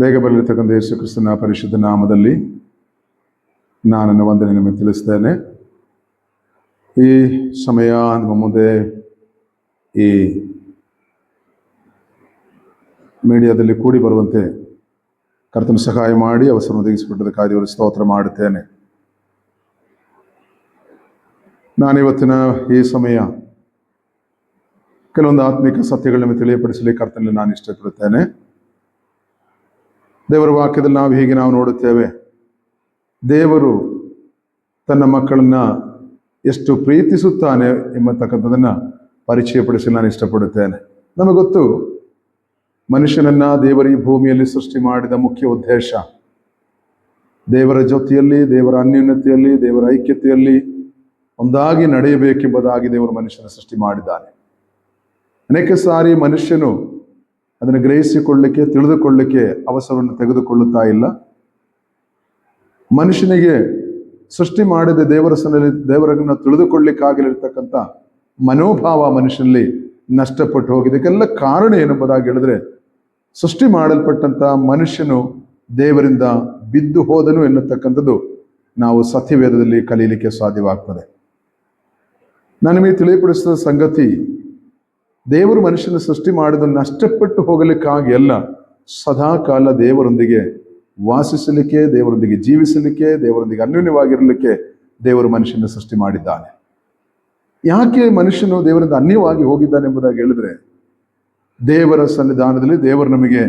ಬೇಗ ಬರಲಿರ್ತಕ್ಕಂಥ ಯೇಸು ಕ್ರಿಸ್ತನ ಪರಿಶುದ್ಧ ನಾಮದಲ್ಲಿ ನಾನನ್ನು ವಂದನೆ ನಿಮಗೆ ತಿಳಿಸ್ತೇನೆ. ಈ ಸಮಯ ನಮ್ಮ ಮುಂದೆ ಈ ಮೀಡಿಯಾದಲ್ಲಿ ಕೂಡಿ ಬರುವಂತೆ ಕರ್ತನ ಸಹಾಯ ಮಾಡಿ ಅವಸರವನ್ನು ಒದಗಿಸಿಕೊಟ್ಟದಕ್ಕಾಗಿ ದೇವರ ಸ್ತೋತ್ರ ಮಾಡುತ್ತೇನೆ. ನಾನಿವತ್ತಿನ ಈ ಸಮಯ ಕೆಲವೊಂದು ಆತ್ಮಿಕ ಸತ್ಯಗಳನ್ನು ತಿಳಿಯಪಡಿಸಲಿಕ್ಕೆ ಕರ್ತನಲ್ಲಿ ನಾನು ಇಷ್ಟಪಡುತ್ತೇನೆ. ದೇವರ ವಾಕ್ಯದಲ್ಲಿ ನಾವು ನೋಡುತ್ತೇವೆ, ದೇವರು ತನ್ನ ಮಕ್ಕಳನ್ನ ಎಷ್ಟು ಪ್ರೀತಿಸುತ್ತಾನೆ ಎಂಬತಕ್ಕಂಥದನ್ನು ಪರಿಚಯಪಡಿಸಲು ನಾನು ಇಷ್ಟಪಡುತ್ತೇನೆ. ನಮಗೆ ಗೊತ್ತು, ಮನುಷ್ಯನನ್ನ ದೇವರ ಈ ಭೂಮಿಯಲ್ಲಿ ಸೃಷ್ಟಿ ಮಾಡಿದ ಮುಖ್ಯ ಉದ್ದೇಶ ದೇವರ ಜೊತೆಯಲ್ಲಿ, ದೇವರ ಅನ್ಯೋನ್ಯತೆಯಲ್ಲಿ, ದೇವರ ಐಕ್ಯತೆಯಲ್ಲಿ ಒಂದಾಗಿ ನಡೆಯಬೇಕೆಂಬುದಾಗಿ ದೇವರು ಮನುಷ್ಯನ ಸೃಷ್ಟಿ ಮಾಡಿದ್ದಾನೆ. ಅನೇಕ ಸಾರಿ ಮನುಷ್ಯನು ಅದನ್ನು ಗ್ರಹಿಸಿಕೊಳ್ಳಲಿಕ್ಕೆ, ತಿಳಿದುಕೊಳ್ಳಲಿಕ್ಕೆ ಅವಸರವನ್ನು ತೆಗೆದುಕೊಳ್ಳುತ್ತಾ ಇಲ್ಲ. ಮನುಷ್ಯನಿಗೆ ಸೃಷ್ಟಿ ಮಾಡಿದ ದೇವರನ್ನು ತಿಳಿದುಕೊಳ್ಳಲಿಕ್ಕಾಗಲಿರ್ತಕ್ಕಂಥ ಮನೋಭಾವ ಮನುಷ್ಯನಲ್ಲಿ ನಷ್ಟಪಟ್ಟು ಹೋಗಿದೆ. ಇದಕ್ಕೆಲ್ಲ ಕಾರಣ ಏನೆಂಬುದಾಗಿ ಹೇಳಿದ್ರೆ, ಸೃಷ್ಟಿ ಮಾಡಲ್ಪಟ್ಟಂತ ಮನುಷ್ಯನು ದೇವರಿಂದ ಬಿದ್ದು ಹೋದನು ಎನ್ನತಕ್ಕಂಥದ್ದು ನಾವು ಸತ್ಯವೇದದಲ್ಲಿ ಕಲೀಲಿಕ್ಕೆ ಸಾಧ್ಯವಾಗ್ತದೆ. ನಾನು ನಿಮಗೆ ತಿಳಿಯಪಡಿಸಿದ ಸಂಗತಿ, ದೇವರು ಮನುಷ್ಯನ ಸೃಷ್ಟಿ ಮಾಡಿದ ನಷ್ಟಪಟ್ಟು ಹೋಗಲಿಕ್ಕಾಗಿ ಅಲ್ಲ, ಸದಾ ಕಾಲ ದೇವರೊಂದಿಗೆ ವಾಸಿಸಲಿಕ್ಕೆ, ದೇವರೊಂದಿಗೆ ಜೀವಿಸಲಿಕ್ಕೆ, ದೇವರೊಂದಿಗೆ ಅನ್ಯೋನ್ಯವಾಗಿರಲಿಕ್ಕೆ ದೇವರು ಮನುಷ್ಯನ ಸೃಷ್ಟಿ ಮಾಡಿದ್ದಾನೆ. ಯಾಕೆ ಮನುಷ್ಯನು ದೇವರಿಂದ ಅನ್ಯವಾಗಿ ಹೋಗಿದ್ದಾನೆ ಎಂಬುದಾಗಿ ಹೇಳಿದ್ರೆ, ದೇವರ ಸನ್ನಿಧಾನದಲ್ಲಿ ದೇವರು ನಮಗೆ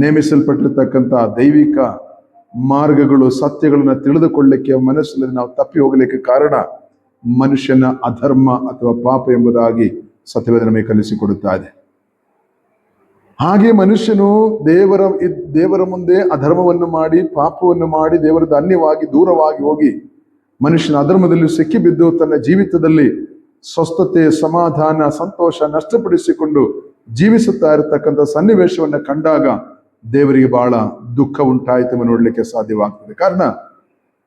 ನೇಮಿಸಲ್ಪಟ್ಟಿರ್ತಕ್ಕಂಥ ದೈವಿಕ ಮಾರ್ಗಗಳು, ಸತ್ಯಗಳನ್ನ ತಿಳಿದುಕೊಳ್ಳಲಿಕ್ಕೆ ಮನಸ್ಸಿನಲ್ಲಿ ನಾವು ತಪ್ಪಿ ಹೋಗಲಿಕ್ಕೆ ಕಾರಣ ಮನುಷ್ಯನ ಅಧರ್ಮ ಅಥವಾ ಪಾಪ ಎಂಬುದಾಗಿ ಸತ್ಯವೇದ ನಮಗೆ ಕಲಿಸಿಕೊಡುತ್ತಾ ಇದೆ. ಹಾಗೆ ಮನುಷ್ಯನು ದೇವರ ಮುಂದೆ ಅಧರ್ಮವನ್ನು ಮಾಡಿ, ಪಾಪವನ್ನು ಮಾಡಿ, ದೇವರದ ಅನ್ಯವಾಗಿ ದೂರವಾಗಿ ಹೋಗಿ ಮನುಷ್ಯನ ಅಧರ್ಮದಲ್ಲಿ ಸಿಕ್ಕಿಬಿದ್ದು ತನ್ನ ಜೀವಿತದಲ್ಲಿ ಸ್ವಸ್ಥತೆ, ಸಮಾಧಾನ, ಸಂತೋಷ ನಷ್ಟಪಡಿಸಿಕೊಂಡು ಜೀವಿಸುತ್ತಾ ಇರತಕ್ಕಂಥ ಸನ್ನಿವೇಶವನ್ನು ಕಂಡಾಗ ದೇವರಿಗೆ ಬಹಳ ದುಃಖ ಉಂಟಾಯಿತು ನೋಡ್ಲಿಕ್ಕೆ ಸಾಧ್ಯವಾಗ್ತದೆ. ಕಾರಣ,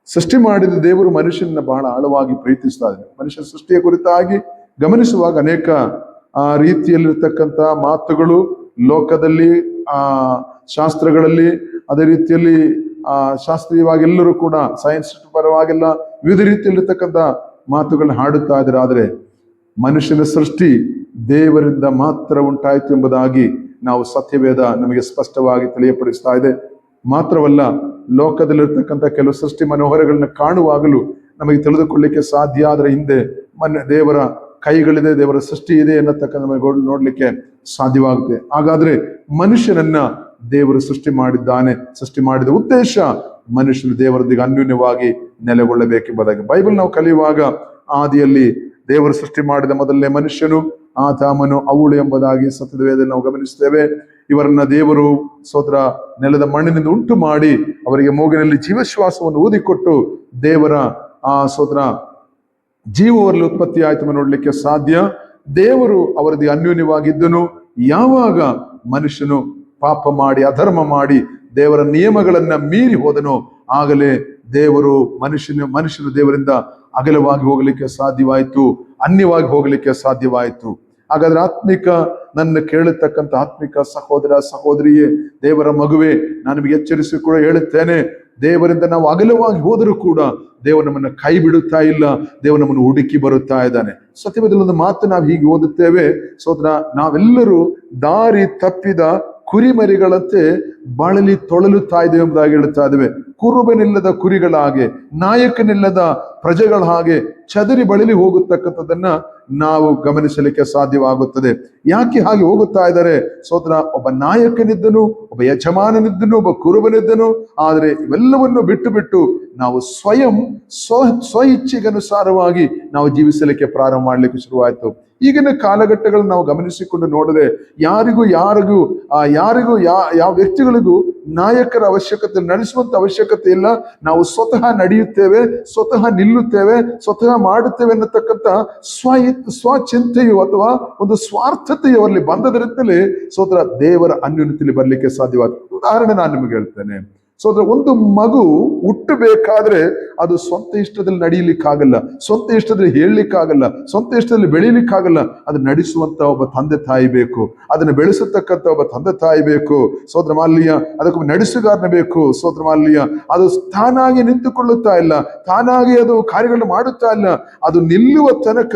ಸೃಷ್ಟಿ ಮಾಡಿದ ದೇವರು ಮನುಷ್ಯನ ಬಹಳ ಆಳವಾಗಿ ಪ್ರೀತಿಸ್ತಾ ಇದ್ದಾನೆ. ಮನುಷ್ಯನ ಸೃಷ್ಟಿಯ ಕುರಿತಾಗಿ ಗಮನಿಸುವಾಗ ಅನೇಕ ರೀತಿಯಲ್ಲಿರ್ತಕ್ಕಂಥ ಮಾತುಗಳು ಲೋಕದಲ್ಲಿ, ಶಾಸ್ತ್ರಗಳಲ್ಲಿ, ಅದೇ ರೀತಿಯಲ್ಲಿ ಶಾಸ್ತ್ರೀಯವಾಗಿ ಎಲ್ಲರೂ ಕೂಡ ಸೈನ್ಸ್ ಪರವಾಗೆಲ್ಲ ವಿವಿಧ ರೀತಿಯಲ್ಲಿರ್ತಕ್ಕಂಥ ಮಾತುಗಳನ್ನ ಹಾಡುತ್ತಾ ಇದ್ದಾರೆ. ಆದರೆ ಮನುಷ್ಯನ ಸೃಷ್ಟಿ ದೇವರಿಂದ ಮಾತ್ರ ಉಂಟಾಯಿತು ಎಂಬುದಾಗಿ ನಾವು ಸತ್ಯವೇದ ನಮಗೆ ಸ್ಪಷ್ಟವಾಗಿ ತಿಳಿಯಪಡಿಸ್ತಾ ಇದೆ. ಮಾತ್ರವಲ್ಲ, ಲೋಕದಲ್ಲಿರ್ತಕ್ಕಂಥ ಕೆಲವು ಸೃಷ್ಟಿ ಮನೋಹರಗಳನ್ನ ಕಾಣುವಾಗಲೂ ನಮಗೆ ತಿಳಿದುಕೊಳ್ಳಲಿಕ್ಕೆ ಸಾಧ್ಯ. ಆದರೆ ಹಿಂದೆ ದೇವರ ಕೈಗಳಿದೆ, ದೇವರ ಸೃಷ್ಟಿ ಇದೆ ಎನ್ನತಕ್ಕಂಥ ನಮಗೆ ನೋಡ್ಲಿಕ್ಕೆ ಸಾಧ್ಯವಾಗುತ್ತೆ. ಹಾಗಾದ್ರೆ ಮನುಷ್ಯನನ್ನ ದೇವರು ಸೃಷ್ಟಿ ಮಾಡಿದ್ದಾನೆ. ಸೃಷ್ಟಿ ಮಾಡಿದ ಉದ್ದೇಶ ಮನುಷ್ಯನು ದೇವರೊಂದಿಗೆ ಅನ್ಯೋನ್ಯವಾಗಿ ನೆಲೆಗೊಳ್ಳಬೇಕೆಂಬುದಾಗಿ ಬೈಬಲ್ ನಾವು ಕಲಿಯುವಾಗ, ಆದಿಯಲ್ಲಿ ದೇವರು ಸೃಷ್ಟಿ ಮಾಡಿದ ಮೊದಲನೇ ಮನುಷ್ಯನು ಆದಾಮನು, ಅವಳು ಎಂಬುದಾಗಿ ಸತ್ಯದ ವೇದದಲ್ಲಿ ನಾವು ಗಮನಿಸ್ತೇವೆ. ಇವರನ್ನ ದೇವರು ನೆಲದ ಮಣ್ಣಿನಿಂದ ಉಂಟು ಮಾಡಿ ಅವರಿಗೆ ಮೂಗಿನಲ್ಲಿ ಜೀವಶ್ವಾಸವನ್ನು ಊದಿಕೊಟ್ಟು ದೇವರ ಜೀವವರಲ್ಲಿ ಉತ್ಪತ್ತಿ ಆಯ್ತು ನೋಡ್ಲಿಕ್ಕೆ ಸಾಧ್ಯ. ದೇವರು ಅವರದ್ದು ಅನ್ಯೋನ್ಯವಾಗಿದ್ದನು. ಯಾವಾಗ ಮನುಷ್ಯನು ಪಾಪ ಮಾಡಿ, ಅಧರ್ಮ ಮಾಡಿ, ದೇವರ ನಿಯಮಗಳನ್ನ ಮೀರಿ ಹೋದನೋ ಆಗಲೇ ಮನುಷ್ಯನು ದೇವರಿಂದ ಅಗಲವಾಗಿ ಹೋಗಲಿಕ್ಕೆ ಸಾಧ್ಯವಾಯಿತು, ಅನ್ಯವಾಗಿ ಹೋಗಲಿಕ್ಕೆ ಸಾಧ್ಯವಾಯಿತು. ಹಾಗಾದ್ರೆ ನನ್ನ ಕೇಳತಕ್ಕಂಥ ಆತ್ಮಿಕ ಸಹೋದರ, ಸಹೋದರಿಯೇ, ದೇವರ ಮಗುವೆ, ನಾನು ನಿಮಗೆ ಎಚ್ಚರಿಸಿ ಕೂಡ ಹೇಳುತ್ತೇನೆ, ದೇವರಿಂದ ನಾವು ಅಗಲವಾಗಿ ಹೋದರೂ ಕೂಡ ದೇವರು ನಮ್ಮನ್ನ ಕೈ ಬಿಡುತ್ತಾ ಇಲ್ಲ. ದೇವರು ನಮ್ಮನ್ನು ಹುಡುಕಿ ಬರುತ್ತಾ ಇದ್ದಾನೆ. ಸತ್ಯವೇದದಲ್ಲಿ ಒಂದು ಮಾತು ನಾವು ಹೀಗೆ ಓದುತ್ತೇವೆ, ನಾವೆಲ್ಲರೂ ದಾರಿ ತಪ್ಪಿದ ಕುರಿಮರಿಗಳಂತೆ ಬಳಲಿ ತೊಳಲುತ್ತಾ ಇದ್ದೇವೆ ಎಂಬುದಾಗಿ ಹೇಳುತ್ತಾ ಇದ್ದೇವೆ. ಕುರುಬನಿಲ್ಲದ ಕುರಿಗಳ ಹಾಗೆ, ನಾಯಕನಿಲ್ಲದ ಪ್ರಜೆಗಳ ಹಾಗೆ ಚದರಿ ಬಳಲಿ ಹೋಗತಕ್ಕಂಥದ್ದನ್ನ ನಾವು ಗಮನಿಸಲಿಕ್ಕೆ ಸಾಧ್ಯವಾಗುತ್ತದೆ. ಯಾಕೆ ಹಾಗೆ ಹೋಗುತ್ತಾ ಇದ್ದಾರೆ? ಒಬ್ಬ ನಾಯಕನಿದ್ದನು, ಒಬ್ಬ ಯಜಮಾನನಿದ್ದನು, ಒಬ್ಬ ಕುರುಬನಿದ್ದನು. ಆದರೆ ಇವೆಲ್ಲವನ್ನು ಬಿಟ್ಟು ನಾವು ಸ್ವ ಇಚ್ಛೆಗನುಸಾರವಾಗಿ ನಾವು ಜೀವಿಸಲಿಕ್ಕೆ ಪ್ರಾರಂಭ ಮಾಡಲಿಕ್ಕೆ ಶುರುವಾಯಿತು. ಈಗಿನ ಕಾಲಘಟ್ಟಗಳನ್ನು ನಾವು ಗಮನಿಸಿಕೊಂಡು ನೋಡಿದ್ರೆ ಯಾರಿಗೂ ಯಾವ ವ್ಯಕ್ತಿಗಳಿಗೂ ನಾಯಕರ ಅವಶ್ಯಕತೆ, ನಡೆಸುವಂತ ಅವಶ್ಯಕತೆ ಇಲ್ಲ. ನಾವು ಸ್ವತಃ ನಡೆಯುತ್ತೇವೆ, ಸ್ವತಃ ನಿಲ್ಲುತ್ತೇವೆ, ಸ್ವತಃ ಮಾಡುತ್ತೇವೆ ಅನ್ನತಕ್ಕಂಥ ಸ್ವಚಿಂತೆಯು ಅಥವಾ ಒಂದು ಸ್ವಾರ್ಥತೆಯು ಅವರಲ್ಲಿ ಬಂದದರಿಂದಲೇ ದೇವರ ಅನ್ಯೋನ್ಯತೆಯಲ್ಲಿ ಬರಲಿಕ್ಕೆ ಸಾಧ್ಯವಾದ ಉದಾಹರಣೆ ನಾನು ನಿಮಗೆ ಹೇಳ್ತೇನೆ. ಸೊ ಅದ್ರ ಒಂದು ಮಗು ಹುಟ್ಟಬೇಕಾದ್ರೆ ಅದು ಸ್ವಂತ ಇಷ್ಟದಲ್ಲಿ ನಡೀಲಿಕ್ಕಾಗಲ್ಲ, ಸ್ವಂತ ಇಷ್ಟದಲ್ಲಿ ಹೇಳಲಿಕ್ಕಾಗಲ್ಲ, ಸ್ವಂತ ಇಷ್ಟದಲ್ಲಿ ಬೆಳೀಲಿಕ್ಕಾಗಲ್ಲ. ಅದನ್ನ ನಡೆಸುವಂತ ಒಬ್ಬ ತಂದೆ ತಾಯಿ ಬೇಕು, ಅದನ್ನ ಬೆಳೆಸತಕ್ಕಂತ ಒಬ್ಬ ತಂದೆ ತಾಯಿ ಬೇಕು. ಸೋದರ ಮಾಲ್ಯ, ಅದಕ್ಕೊಬ್ಬ ನಡೆಸುಗಾರನ ಬೇಕು. ಸೋದರ ಮಾಲ್ಯ, ಅದು ತಾನಾಗಿ ನಿಂತುಕೊಳ್ಳುತ್ತಾ ಇಲ್ಲ, ತಾನಾಗಿ ಅದು ಕಾರ್ಯಗಳನ್ನು ಮಾಡುತ್ತಾ ಇಲ್ಲ. ಅದು ನಿಲ್ಲುವ ತನಕ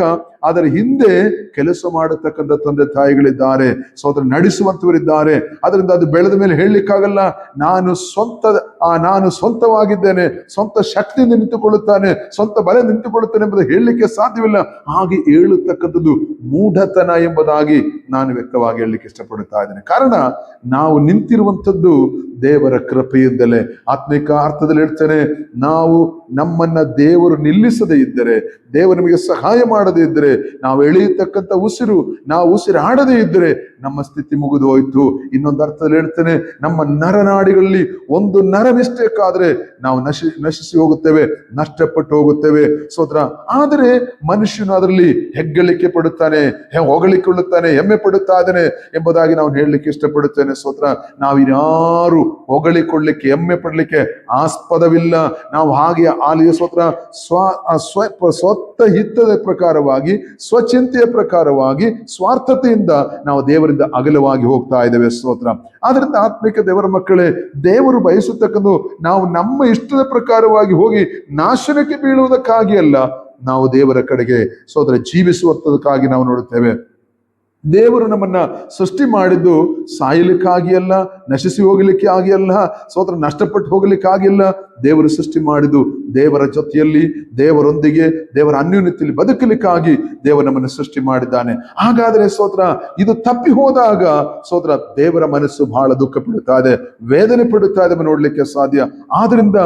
ಅದರ ಹಿಂದೆ ಕೆಲಸ ಮಾಡತಕ್ಕಂಥ ತಂದೆ ತಾಯಿಗಳಿದ್ದಾರೆ, ಸೋದರ ನಡೆಸುವಂತವರಿದ್ದಾರೆ. ಅದರಿಂದ ಅದು ಬೆಳೆದ ಮೇಲೆ ಹೇಳಲಿಕ್ಕಾಗಲ್ಲ ನಾನು ಸ್ವಂತವಾಗಿದ್ದೇನೆ, ಸ್ವಂತ ಶಕ್ತಿಯಿಂದ ನಿಂತುಕೊಳ್ಳುತ್ತಾನೆ, ಸ್ವಂತ ಬಲ ನಿಂತುಕೊಳ್ಳುತ್ತಾನೆ ಎಂಬುದು ಹೇಳಲಿಕ್ಕೆ ಸಾಧ್ಯವಿಲ್ಲ. ಹಾಗೆ ಹೇಳತಕ್ಕಂಥದ್ದು ಮೂಢತನ ಎಂಬುದಾಗಿ ನಾನು ವ್ಯಕ್ತವಾಗಿ ಹೇಳಲಿಕ್ಕೆ ಇಷ್ಟಪಡುತ್ತಾ ಇದ್ದೇನೆ. ಕಾರಣ ನಾವು ನಿಂತಿರುವಂಥದ್ದು ದೇವರ ಕೃಪೆಯಿಂದಲೇ. ಆತ್ಮಿಕ ಅರ್ಥದಲ್ಲಿ ಹೇಳ್ತೇನೆ, ನಾವು ನಮ್ಮನ್ನ ದೇವರು ನಿಲ್ಲಿಸದೇ ಇದ್ದರೆ, ದೇವರು ನಮಗೆ ಸಹಾಯ ಮಾಡದೇ ಇದ್ದರೆ, ನಾವು ಎಳೆಯತಕ್ಕಂಥ ನಾವು ಉಸಿರಾಡದೇ ಇದ್ದರೆ ನಮ್ಮ ಸ್ಥಿತಿ ಮುಗಿದು ಹೋಯ್ತು. ಇನ್ನೊಂದು ಅರ್ಥದಲ್ಲಿ ಹೇಳ್ತೇನೆ, ನಮ್ಮ ನರನಾಡಿಗಳಲ್ಲಿ ಒಂದು ನರ ಮಿಸ್ಟೇಕ್ ಆದ್ರೆ ನಾವು ನಶಿಸಿ ಹೋಗುತ್ತೇವೆ, ನಷ್ಟಪಟ್ಟು ಹೋಗುತ್ತೇವೆ. ಸೋದರ, ಆದರೆ ಮನುಷ್ಯನು ಅದರಲ್ಲಿ ಹೆಗ್ಗಳಿಕೆ ಪಡುತ್ತಾನೆ, ಹೊಗಳಿಕೊಳ್ಳುತ್ತಾನೆ, ಹೆಮ್ಮೆ ಪಡುತ್ತಾ ಇದ್ದಾನೆ ಎಂಬುದಾಗಿ ನಾವು ಹೇಳಲಿಕ್ಕೆ ಇಷ್ಟಪಡುತ್ತೇನೆ. ಸೋದರ, ನಾವಿನ್ಯಾರು ಹೊಗಳಿಕೊಳ್ಳಲಿಕ್ಕೆ, ಹೆಮ್ಮೆ ಪಡಲಿಕ್ಕೆ ಆಸ್ಪದವಿಲ್ಲ. ನಾವು ಹಾಗೆ ಆಲಿಯ ಸೋದರ ಸ್ವತ್ತ ಹಿತದ ಪ್ರಕಾರವಾಗಿ, ಸ್ವಚಿಂತೆಯ ಪ್ರಕಾರವಾಗಿ, ಸ್ವಾರ್ಥತೆಯಿಂದ ನಾವು ದೇವರಿಂದ ಅಗಲವಾಗಿ ಹೋಗ್ತಾ ಇದ್ದೇವೆ. ಸ್ತೋತ್ರ. ಆದ್ರಿಂದ ಆತ್ಮಿಕ ದೇವರ ಮಕ್ಕಳೇ, ದೇವರು ಬಯಸತಕ್ಕದ್ದು ನಾವು ನಮ್ಮ ಇಷ್ಟದ ಪ್ರಕಾರವಾಗಿ ಹೋಗಿ ನಾಶನಕ್ಕೆ ಬೀಳುವುದಕ್ಕಾಗಿ ಅಲ್ಲ, ನಾವು ದೇವರ ಕಡೆಗೆ ಸೋದರ ಜೀವಿಸುವಂತದಕ್ಕಾಗಿ ನಾವು ನೋಡುತ್ತೇವೆ. ದೇವರು ನಮ್ಮನ್ನ ಸೃಷ್ಟಿ ಮಾಡಿದ್ದು ಸಾಯಲಿಕ್ಕಾಗಿ ಅಲ್ಲ, ನಶಿಸಿ ಹೋಗಲಿಕ್ಕೆ ಆಗಿ ಅಲ್ಲ, ಸೋದರ ನಷ್ಟಪಟ್ಟು ಹೋಗಲಿಕ್ಕಾಗಿ ಅಲ್ಲ. ದೇವರು ಸೃಷ್ಟಿ ಮಾಡಿದ್ದು ದೇವರ ಜೊತೆಯಲ್ಲಿ, ದೇವರೊಂದಿಗೆ, ದೇವರ ಅನ್ಯೋನ್ಯತೆಯಲ್ಲಿ ಬದುಕಲಿಕ್ಕಾಗಿ ದೇವರು ನಮ್ಮನ್ನು ಸೃಷ್ಟಿ ಮಾಡಿದ್ದಾನೆ. ಹಾಗಾದ್ರೆ ಸೋದರ, ಇದು ತಪ್ಪಿ ಹೋದಾಗ ಸೋದರ, ದೇವರ ಮನಸ್ಸು ಬಹಳ ದುಃಖ ಪಡುತ್ತಾ ಇದೆ, ವೇದನೆ ಪಡುತ್ತಾ ಇದೆ, ನೋಡ್ಲಿಕ್ಕೆ ಸಾಧ್ಯ. ಆದ್ರಿಂದ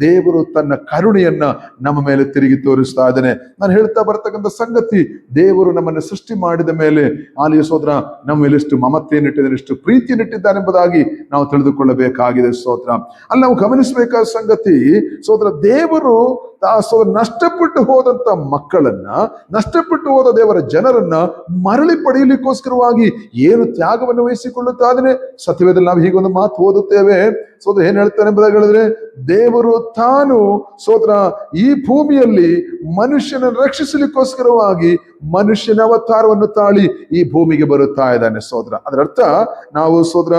ದೇವರು ತನ್ನ ಕರುಣೆಯನ್ನ ನಮ್ಮ ಮೇಲೆ ತಿರುಗಿ ತೋರಿಸ್ತಾ ಇದ್ದಾನೆ. ನಾನು ಹೇಳ್ತಾ ಬರ್ತಕ್ಕಂಥ ಸಂಗತಿ, ದೇವರು ನಮ್ಮನ್ನು ಸೃಷ್ಟಿ ಮಾಡಿದ ಮೇಲೆ ಆಲಿಯ ಸೋದರ ನಮ್ಮ ಮೇಲೆ ಎಷ್ಟು ಮಮತೆಯನ್ನಿಟ್ಟಿದ್ದಾನೆ, ಎಷ್ಟು ಪ್ರೀತಿಯನ್ನಿಟ್ಟಿದ್ದಾನೆ ಎಂಬುದಾಗಿ ನಾವು ತಿಳಿದುಕೊಳ್ಳಬೇಕಾಗಿದೆ. ಸ್ತೋತ್ರ. ಅಲ್ಲಿ ನಾವು ಗಮನಿಸಬೇಕಾದ ಸಂಗತಿ ಸೋದರ, ದೇವರು ನಷ್ಟಪಟ್ಟು ಹೋದಂತ ಮಕ್ಕಳನ್ನ, ನಷ್ಟಪಟ್ಟು ಹೋದ ದೇವರ ಜನರನ್ನ ಮರಳಿ ಪಡೆಯಲಿಕ್ಕೋಸ್ಕರವಾಗಿ ಏನು ತ್ಯಾಗವನ್ನು ವಹಿಸಿಕೊಳ್ಳುತ್ತಾ ಇದ್ದಾನೆ. ಸತ್ಯವೇದಲ್ಲಿ ನಾವು ಹೀಗೊಂದು ಮಾತು ಓದುತ್ತೇವೆ. ಸೋದರ ಏನ್ ಹೇಳ್ತಾನೆ ಎಂಬುದಾಗಿ ಹೇಳಿದ್ರೆ, ದೇವರು ತಾನು ಸೋದರ ಈ ಭೂಮಿಯಲ್ಲಿ ಮನುಷ್ಯನನ್ನು ರಕ್ಷಿಸಲಿಕ್ಕೋಸ್ಕರವಾಗಿ ಮನುಷ್ಯನ ಅವತಾರವನ್ನು ತಾಳಿ ಈ ಭೂಮಿಗೆ ಬರುತ್ತಾ ಇದ್ದಾನೆ. ಸೋದರ, ಅದರರ್ಥ ನಾವು ಸೋದರ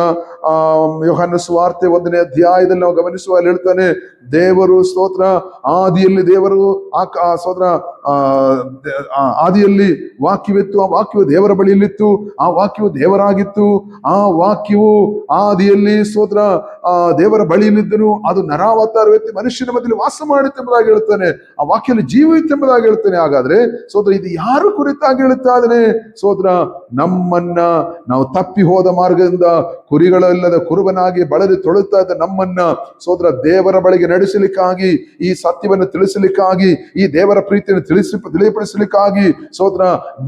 ಯೋಹಾನ ಸುವಾರ್ತೆ 1ನೇ ಅಧ್ಯಾಯದಲ್ಲಿ ನಾವು ಗಮನಿಸುವ ಹೇಳ್ತಾನೆ, ದೇವರು ಸ್ತೋತ್ರ ಆದಿಯಲ್ಲಿ ದೇವರು ಸೋದರ ಆದಿಯಲ್ಲಿ ವಾಕ್ಯವಿತ್ತು, ಆ ವಾಕ್ಯವು ದೇವರ ಬಳಿಯಲ್ಲಿತ್ತು, ಆ ವಾಕ್ಯವು ದೇವರಾಗಿತ್ತು, ಆ ವಾಕ್ಯವು ಆದಿಯಲ್ಲಿ ಸೋದರ ದೇವರ ಬಳಿಯಲ್ಲಿದ್ದನು, ಅದು ನರಾವತಾರವೆತ್ತಿ ಮನುಷ್ಯನ ಮಧ್ಯದಲ್ಲಿ ವಾಸ ಮಾಡಿತ್ತು ಎಂಬುದಾಗಿ ಹೇಳ್ತಾನೆ. ಆ ವಾಕ್ಯದಲ್ಲಿ ಜೀವ ಇತ್ತು ಎಂಬುದಾಗಿ ಹೇಳ್ತಾನೆ. ಹಾಗಾದ್ರೆ ಸೋದರ, ಇದು ಯಾರು ಕುರಿತಾಗಿ ಹೇಳ್ತಾ ಇದ್ದಾನೆ? ಸೋದರ, ನಮ್ಮನ್ನ ನಾವು ತಪ್ಪಿ ಹೋದ ಮಾರ್ಗದಿಂದ ಕುರಿಗಳಿಲ್ಲದ ಕುರುಬನಾಗಿ ಬಳಲಿ ತೊಳುತ್ತಾ ಇದ್ದ ನಮ್ಮನ್ನ ಸೋದರ ದೇವರ ಬಳಿಗೆ ನಡೆಸಲಿಕ್ಕಾಗಿ, ಈ ಸತ್ಯವನ್ನು ತಿಳಿಸಲಿಕ್ಕಾಗಿ, ಈ ದೇವರ ಪ್ರೀತಿಯನ್ನು ತಿಳಿಯಪಡಿಸಲಿಕ್ಕಾಗಿ ಸೋದರ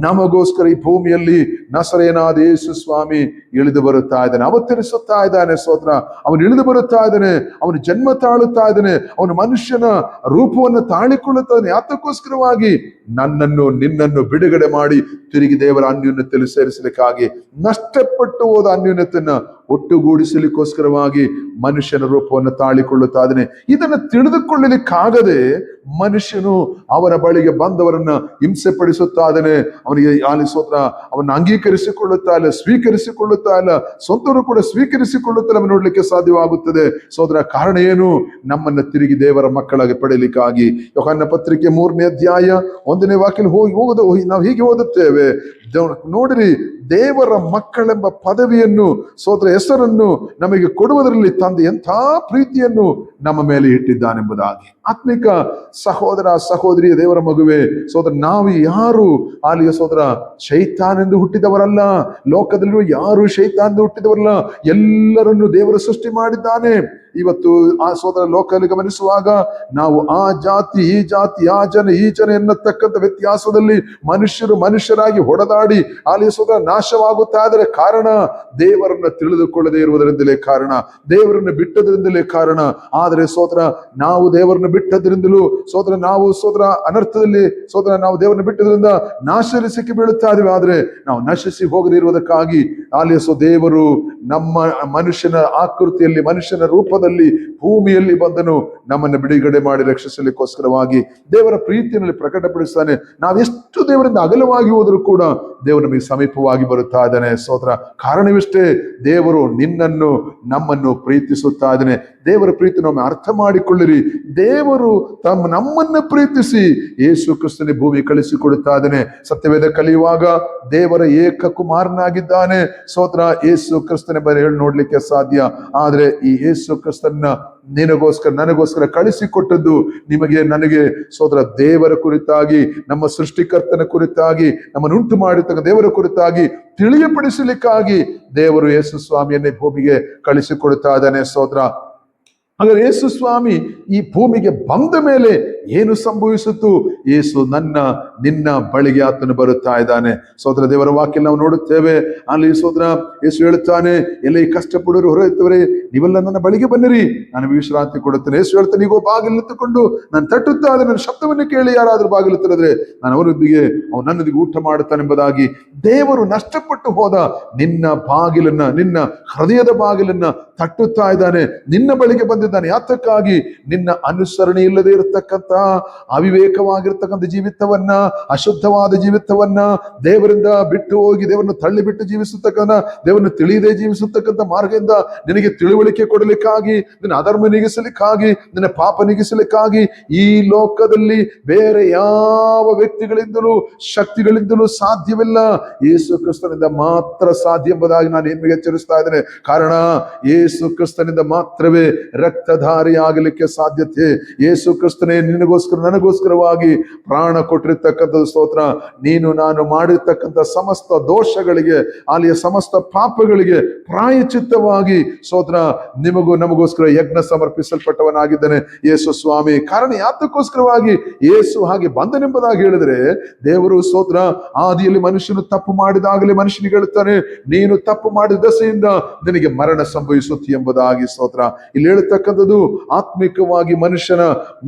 ನಮಗೋಸ್ಕರ ಈ ಭೂಮಿಯಲ್ಲಿ ನಸರೇನಾದ ಯೇಸು ಸ್ವಾಮಿ ಇಳಿದು ಬರುತ್ತಾ ಇದ್ದಾನೆ, ಅವತರಿಸುತ್ತಾ ಇದ್ದಾನೆ. ಸೋದರ, ಅವನು ಇಳಿದು ಬರುತ್ತಾ ಇದ್ದಾನೆ, ಅವನು ಜನ್ಮ ತಾಳುತ್ತಾ ಇದ್ದಾನೆ, ಅವನು ಮನುಷ್ಯನ ರೂಪವನ್ನು ತಾಳಿಕೊಳ್ಳುತ್ತಾನೆ. ಯಾತಕ್ಕೋಸ್ಕರವಾಗಿ? ನನ್ನನ್ನು ನಿನ್ನನ್ನು ಬಿಡುಗಡೆ ಮಾಡಿ ತಿರುಗಿ ದೇವರ ಅನ್ಯೋನ್ಯತೆಯಲ್ಲಿ ಸೇರಿಸಲಿಕ್ಕಾಗಿ, ನಷ್ಟಪಟ್ಟು ಹೋದ ಅನ್ಯೋನ್ಯತೆಯನ್ನ ಒಟ್ಟುಗೂಡಿಸಲಿಕ್ಕೋಸ್ಕರವಾಗಿ ಮನುಷ್ಯನ ರೂಪವನ್ನು ತಾಳಿಕೊಳ್ಳುತ್ತಾ ಇದ್ದಾನೆ. ಇದನ್ನು ತಿಳಿದುಕೊಳ್ಳಲಿಕ್ಕಾಗದೆ ಮನುಷ್ಯನು ಅವನ ಬಳಿಗೆ ಬಂದವರನ್ನ ಹಿಂಸೆ ಪಡಿಸುತ್ತಾ ಇದ್ದಾನೆ. ಅವನಿಗೆ ಆಲಿಸೋತ್ರ ಅವನ್ನ ಅಂಗೀಕರಿಸಿಕೊಳ್ಳುತ್ತಾ ಇಲ್ಲ, ಸ್ವೀಕರಿಸಿಕೊಳ್ಳುತ್ತಾ ಇಲ್ಲ, ಸ್ವಂತರು ಕೂಡ ಸ್ವೀಕರಿಸಿಕೊಳ್ಳುತ್ತಾ ನೋಡ್ಲಿಕ್ಕೆ ಸಾಧ್ಯವಾಗುತ್ತದೆ. ಸೋದರ, ಕಾರಣ ಏನು? ನಮ್ಮನ್ನ ತಿರುಗಿ ದೇವರ ಮಕ್ಕಳಾಗಿ ಪಡೆಯಲಿಕ್ಕಾಗಿ. ಯೋಹಾನ ಪತ್ರಿಕೆ 3ನೇ ಅಧ್ಯಾಯ 1ನೇ ವಾಕ್ಯ ನಾವು ಹೀಗೆ ಓದುತ್ತೇವೆ, ನೋಡಿರಿ, ದೇವರ ಮಕ್ಕಳೆಂಬ ಪದವಿಯನ್ನು ಸೋದರ ಹೆಸರನ್ನು ನಮಗೆ ಕೊಡುವುದರಲ್ಲಿ ತಂದೆ ಎಂಥ ಪ್ರೀತಿಯನ್ನು ನಮ್ಮ ಮೇಲೆ ಇಟ್ಟಿದ್ದಾನೆಂಬುದಾಗಿ. ಆತ್ಮಿಕ ಸಹೋದರ ಸಹೋದರಿಯ ದೇವರ ಮಗುವೆ, ಸೋದರ, ನಾವು ಯಾರು ಆಲಿಯ ಸೋದರ ಶೈತಾನೆಂದು ಹುಟ್ಟಿದವರಲ್ಲ, ಲೋಕದಲ್ಲಿರುವ ಯಾರು ಶೈತಾನೆಂದು ಹುಟ್ಟಿದವರಲ್ಲ, ಎಲ್ಲರನ್ನು ದೇವರು ಸೃಷ್ಟಿ ಮಾಡಿದ್ದಾನೆ. ಇವತ್ತು ಆ ಸೋದರ ಲೋಕದಲ್ಲಿ ಗಮನಿಸುವಾಗ ನಾವು ಆ ಜಾತಿ ಈ ಜಾತಿ, ಆ ಜನ ಈ ಜನ ಎನ್ನತಕ್ಕಂಥ ವ್ಯತ್ಯಾಸದಲ್ಲಿ ಮನುಷ್ಯರಾಗಿ ಹೊಡೆದಾಡಿ ಆಲಿಯ ಸೋದರ ನಾಶವಾಗುತ್ತಾ ಇದ್ದಾರೆ. ಕಾರಣ ದೇವರನ್ನ ತಿಳಿದುಕೊಳ್ಳದೆ ಇರುವುದರಿಂದಲೇ ಕಾರಣ, ದೇವರನ್ನು ಬಿಟ್ಟದ್ರಿಂದಲೇ ಕಾರಣ. ಆದರೆ ಸೋದರ, ನಾವು ದೇವರನ್ನು ಬಿಟ್ಟದ್ರಿಂದಲೂ ಸೋದರ, ನಾವು ಸೋದರ ಅನರ್ಥದಲ್ಲಿ ಸೋದರ ನಾವು ದೇವರನ್ನು ಬಿಟ್ಟದ್ರಿಂದ ನಾಶದಲ್ಲಿ ಸಿಕ್ಕಿ ಬೀಳುತ್ತಾ ಇದ್ದೇವೆ. ಆದ್ರೆ ನಾವು ನಶಿಸಿ ಹೋಗದಿರುವುದಕ್ಕಾಗಿ ಆಲಿಸೋ ದೇವರು ನಮ್ಮ ಮನುಷ್ಯನ ಆಕೃತಿಯಲ್ಲಿ, ಮನುಷ್ಯನ ರೂಪದಲ್ಲಿ ರೂಪದಲ್ಲಿ ಭೂಮಿಯಲ್ಲಿ ಬಂದನು ನಮ್ಮನ್ನು ಬಿಡುಗಡೆ ಮಾಡಿ ರಕ್ಷಿಸಲಿಕ್ಕೋಸ್ಕರವಾಗಿ ದೇವರ ಪ್ರೀತಿಯಲ್ಲಿ ಪ್ರಕಟಪಡಿಸ್ತಾನೆ. ನಾವೆಷ್ಟು ದೇವರಿಂದ ಅಗಲವಾಗಿ ಹೋದರೂ ಕೂಡ ದೇವರು ನಮಗೆ ಸಮೀಪವಾಗಿ ಬರುತ್ತಾ ಇದ್ದಾನೆ. ಸ್ತೋತ್ರ. ಕಾರಣವಿಷ್ಟೇ, ದೇವರು ನಿನ್ನನ್ನು ನಮ್ಮನ್ನು ಪ್ರೀತಿಸುತ್ತಾ ಇದ್ದಾನೆ. ದೇವರ ಪ್ರೀತಿ ನಮ್ಮನ್ನು ಅರ್ಥ ಮಾಡಿಕೊಳ್ಳಿರಿ. ದೇವರು ನಮ್ಮನ್ನು ಪ್ರೀತಿಸಿ ಯೇಸು ಕ್ರಿಸ್ತನೇ ಭೂಮಿ ಕಳಿಸಿಕೊಡುತ್ತಾ ಇದ್ದಾನೆ. ಸತ್ಯವೇದ ಕಲಿಯುವಾಗ ದೇವರ ಏಕ ಕುಮಾರನಾಗಿದ್ದಾನೆ. ಸ್ತೋತ್ರ. ಯೇಸು ಕ್ರಿಸ್ತನೇ ಬರೀ ಹೇಳಿ ನೋಡ್ಲಿಕ್ಕೆ ಸಾಧ್ಯ. ಆದ್ರೆ ಈ ಯೇಸು ಕ್ರಿಸ್ತನ ನಿನಗೋಸ್ಕರ ನನಗೋಸ್ಕರ ಕಳಿಸಿಕೊಟ್ಟದ್ದು ನಿಮಗೆ ನನಗೆ ಸ್ತೋತ್ರ ದೇವರ ಕುರಿತಾಗಿ, ನಮ್ಮ ಸೃಷ್ಟಿಕರ್ತನ ಕುರಿತಾಗಿ, ನಮ್ಮನ್ನುಂಟು ಮಾಡಿರ್ತಕ್ಕ ದೇವರ ಕುರಿತಾಗಿ ತಿಳಿಯಪಡಿಸಲಿಕ್ಕಾಗಿ ದೇವರು ಯೇಸು ಸ್ವಾಮಿಯನ್ನೇ ಭೂಮಿಗೆ ಕಳಿಸಿಕೊಡುತ್ತಾ ಇದ್ದಾನೆ. ಸ್ತೋತ್ರ. ಹಾಗಾದ್ರೆ ಯೇಸು ಸ್ವಾಮಿ ಈ ಭೂಮಿಗೆ ಬಂದ ಮೇಲೆ ಏನು ಸಂಭವಿಸಿತು? ಯೇಸು ನಿನ್ನ ಬಳಿಗೆ ಆತನು ಬರುತ್ತಾ ಇದ್ದಾನೆ. ಸೋದರ, ದೇವರ ವಾಕ್ಯ ನಾವು ನೋಡುತ್ತೇವೆ. ಅಲ್ಲಿ ಸೋದರ ಯೇಸು ಹೇಳುತ್ತಾನೆ, ಎಲ್ಲ ಈ ಕಷ್ಟಪಡೋರು ಹೊರತವರೇ ನೀವೆಲ್ಲ ನನ್ನ ಬಳಿಗೆ ಬನ್ನಿರಿ, ನಾನು ವಿಶ್ರಾಂತಿ ಕೊಡುತ್ತೇನೆ. ಯೇಸು ಹೇಳ್ತಾನೆ, ಈಗ ಬಾಗಿಲು ನಿಂತುಕೊಂಡು ನಾನು ತಟ್ಟುತ್ತಾ ಇದ್ದೆ, ನನ್ನ ಶಬ್ದವನ್ನು ಕೇಳಿ ಯಾರಾದ್ರೂ ಬಾಗಿಲು ತೆರೆದ್ರೆ ನಾನು ಅವನೊಂದಿಗೆ ನನ್ನೊಂದಿಗೆ ಊಟ ಮಾಡುತ್ತಾನೆಂಬುದಾಗಿ ದೇವರು ನಷ್ಟಪಟ್ಟು ಹೋದ ನಿನ್ನ ಬಾಗಿಲನ್ನ, ನಿನ್ನ ಹೃದಯದ ಬಾಗಿಲನ್ನ ತಟ್ಟುತ್ತಾ ಇದ್ದಾನೆ. ನಿನ್ನ ಬಳಿಗೆ ಬಂದಿದ್ದಾನೆ. ಯಾತಕ್ಕಾಗಿ? ನಿನ್ನ ಅನುಸರಣೆ ಇಲ್ಲದೆ ಇರತಕ್ಕಂತ ಅವಿವೇಕವಾಗಿರ್ತಕ್ಕಂಥ ಜೀವಿತವನ್ನ, ಅಶುದ್ಧವಾದ ಜೀವಿತವನ್ನ, ದೇವರಿಂದ ಬಿಟ್ಟು ಹೋಗಿ ದೇವರನ್ನು ತಳ್ಳಿ ಬಿಟ್ಟು ಜೀವಿಸತಕ್ಕಂಥ, ದೇವರನ್ನು ತಿಳಿಯದೆ ಜೀವಿಸತಕ್ಕಂಥ ಮಾರ್ಗದಿಂದ ನಿನಗೆ ತಿಳುವಳಿಕೆ ಕೊಡಲಿಕ್ಕಾಗಿ, ನಿನ್ನ ಅಧರ್ಮ ನೀಗಿಸಲಿಕ್ಕಾಗಿ, ನಿನ್ನ ಪಾಪ ನೀಗಿಸಲಿಕ್ಕಾಗಿ ಈ ಲೋಕದಲ್ಲಿ ಬೇರೆ ಯಾವ ವ್ಯಕ್ತಿಗಳಿಂದಲೂ ಶಕ್ತಿಗಳಿಂದಲೂ ಸಾಧ್ಯವಿಲ್ಲ. ಯೇಸು ಕ್ರಿಸ್ತನಿಂದ ಮಾತ್ರ ಸಾಧ್ಯ ಎಂಬುದಾಗಿ ನಾನು ನಿಮಗೆ ಎಚ್ಚರಿಸ್ತಾ ಇದ್ದೇನೆ. ಕಾರಣ ಯೇಸು ಕ್ರಿಸ್ತನಿಂದ ಮಾತ್ರವೇ ರಕ್ತಧಾರಿ ಆಗಲಿಕ್ಕೆ ಸಾಧ್ಯತೆ. ಯೇಸು ಕ್ರಿಸ್ತನೇ ನಿನಗೋಸ್ಕರ ನನಗೋಸ್ಕರವಾಗಿ ಪ್ರಾಣ ಕೊಟ್ಟಿರ್ತಕ್ಕಂಥದ್ದು. ಸ್ತೋತ್ರ. ನೀನು ನಾನು ಮಾಡಿರ್ತಕ್ಕಂಥ ಸಮಸ್ತ ದೋಷಗಳಿಗೆ, ಅಲ್ಲಿಯ ಸಮಸ್ತ ಪಾಪಗಳಿಗೆ ಪ್ರಾಯಚಿತ್ತವಾಗಿ ಸ್ತೋತ್ರ ನಿಮಗೂ ನಮಗೋಸ್ಕರ ಯಜ್ಞ ಸಮರ್ಪಿಸಲ್ಪಟ್ಟವನಾಗಿದ್ದಾನೆ ಯೇಸು ಸ್ವಾಮಿ. ಕಾರಣ ಯಾತಕ್ಕೋಸ್ಕರವಾಗಿ ಯೇಸು ಹಾಗೆ ಬಂದನೆಂಬುದಾಗಿ ಹೇಳಿದ್ರೆ, ದೇವರು ಸ್ತೋತ್ರ ಆದಿಯಲ್ಲಿ ಮನುಷ್ಯನು ತಪ್ಪು ಮಾಡಿದಾಗಲೇ ಮನುಷ್ಯನಿಗೆ ಹೇಳುತ್ತಾನೆ, ನೀನು ತಪ್ಪು ಮಾಡಿದ ದೆಸೆಯಿಂದ ನಿನಗೆ ಮರಣ ಸಂಭವಿಸುತ್ತೆ ಎಂಬುದಾಗಿ. ಸ್ತೋತ್ರ. ಇಲ್ಲಿ ಹೇಳ್ತಕ್ಕಂಥದ್ದು ಆತ್ಮಿಕವಾಗಿ ಮನುಷ್ಯನ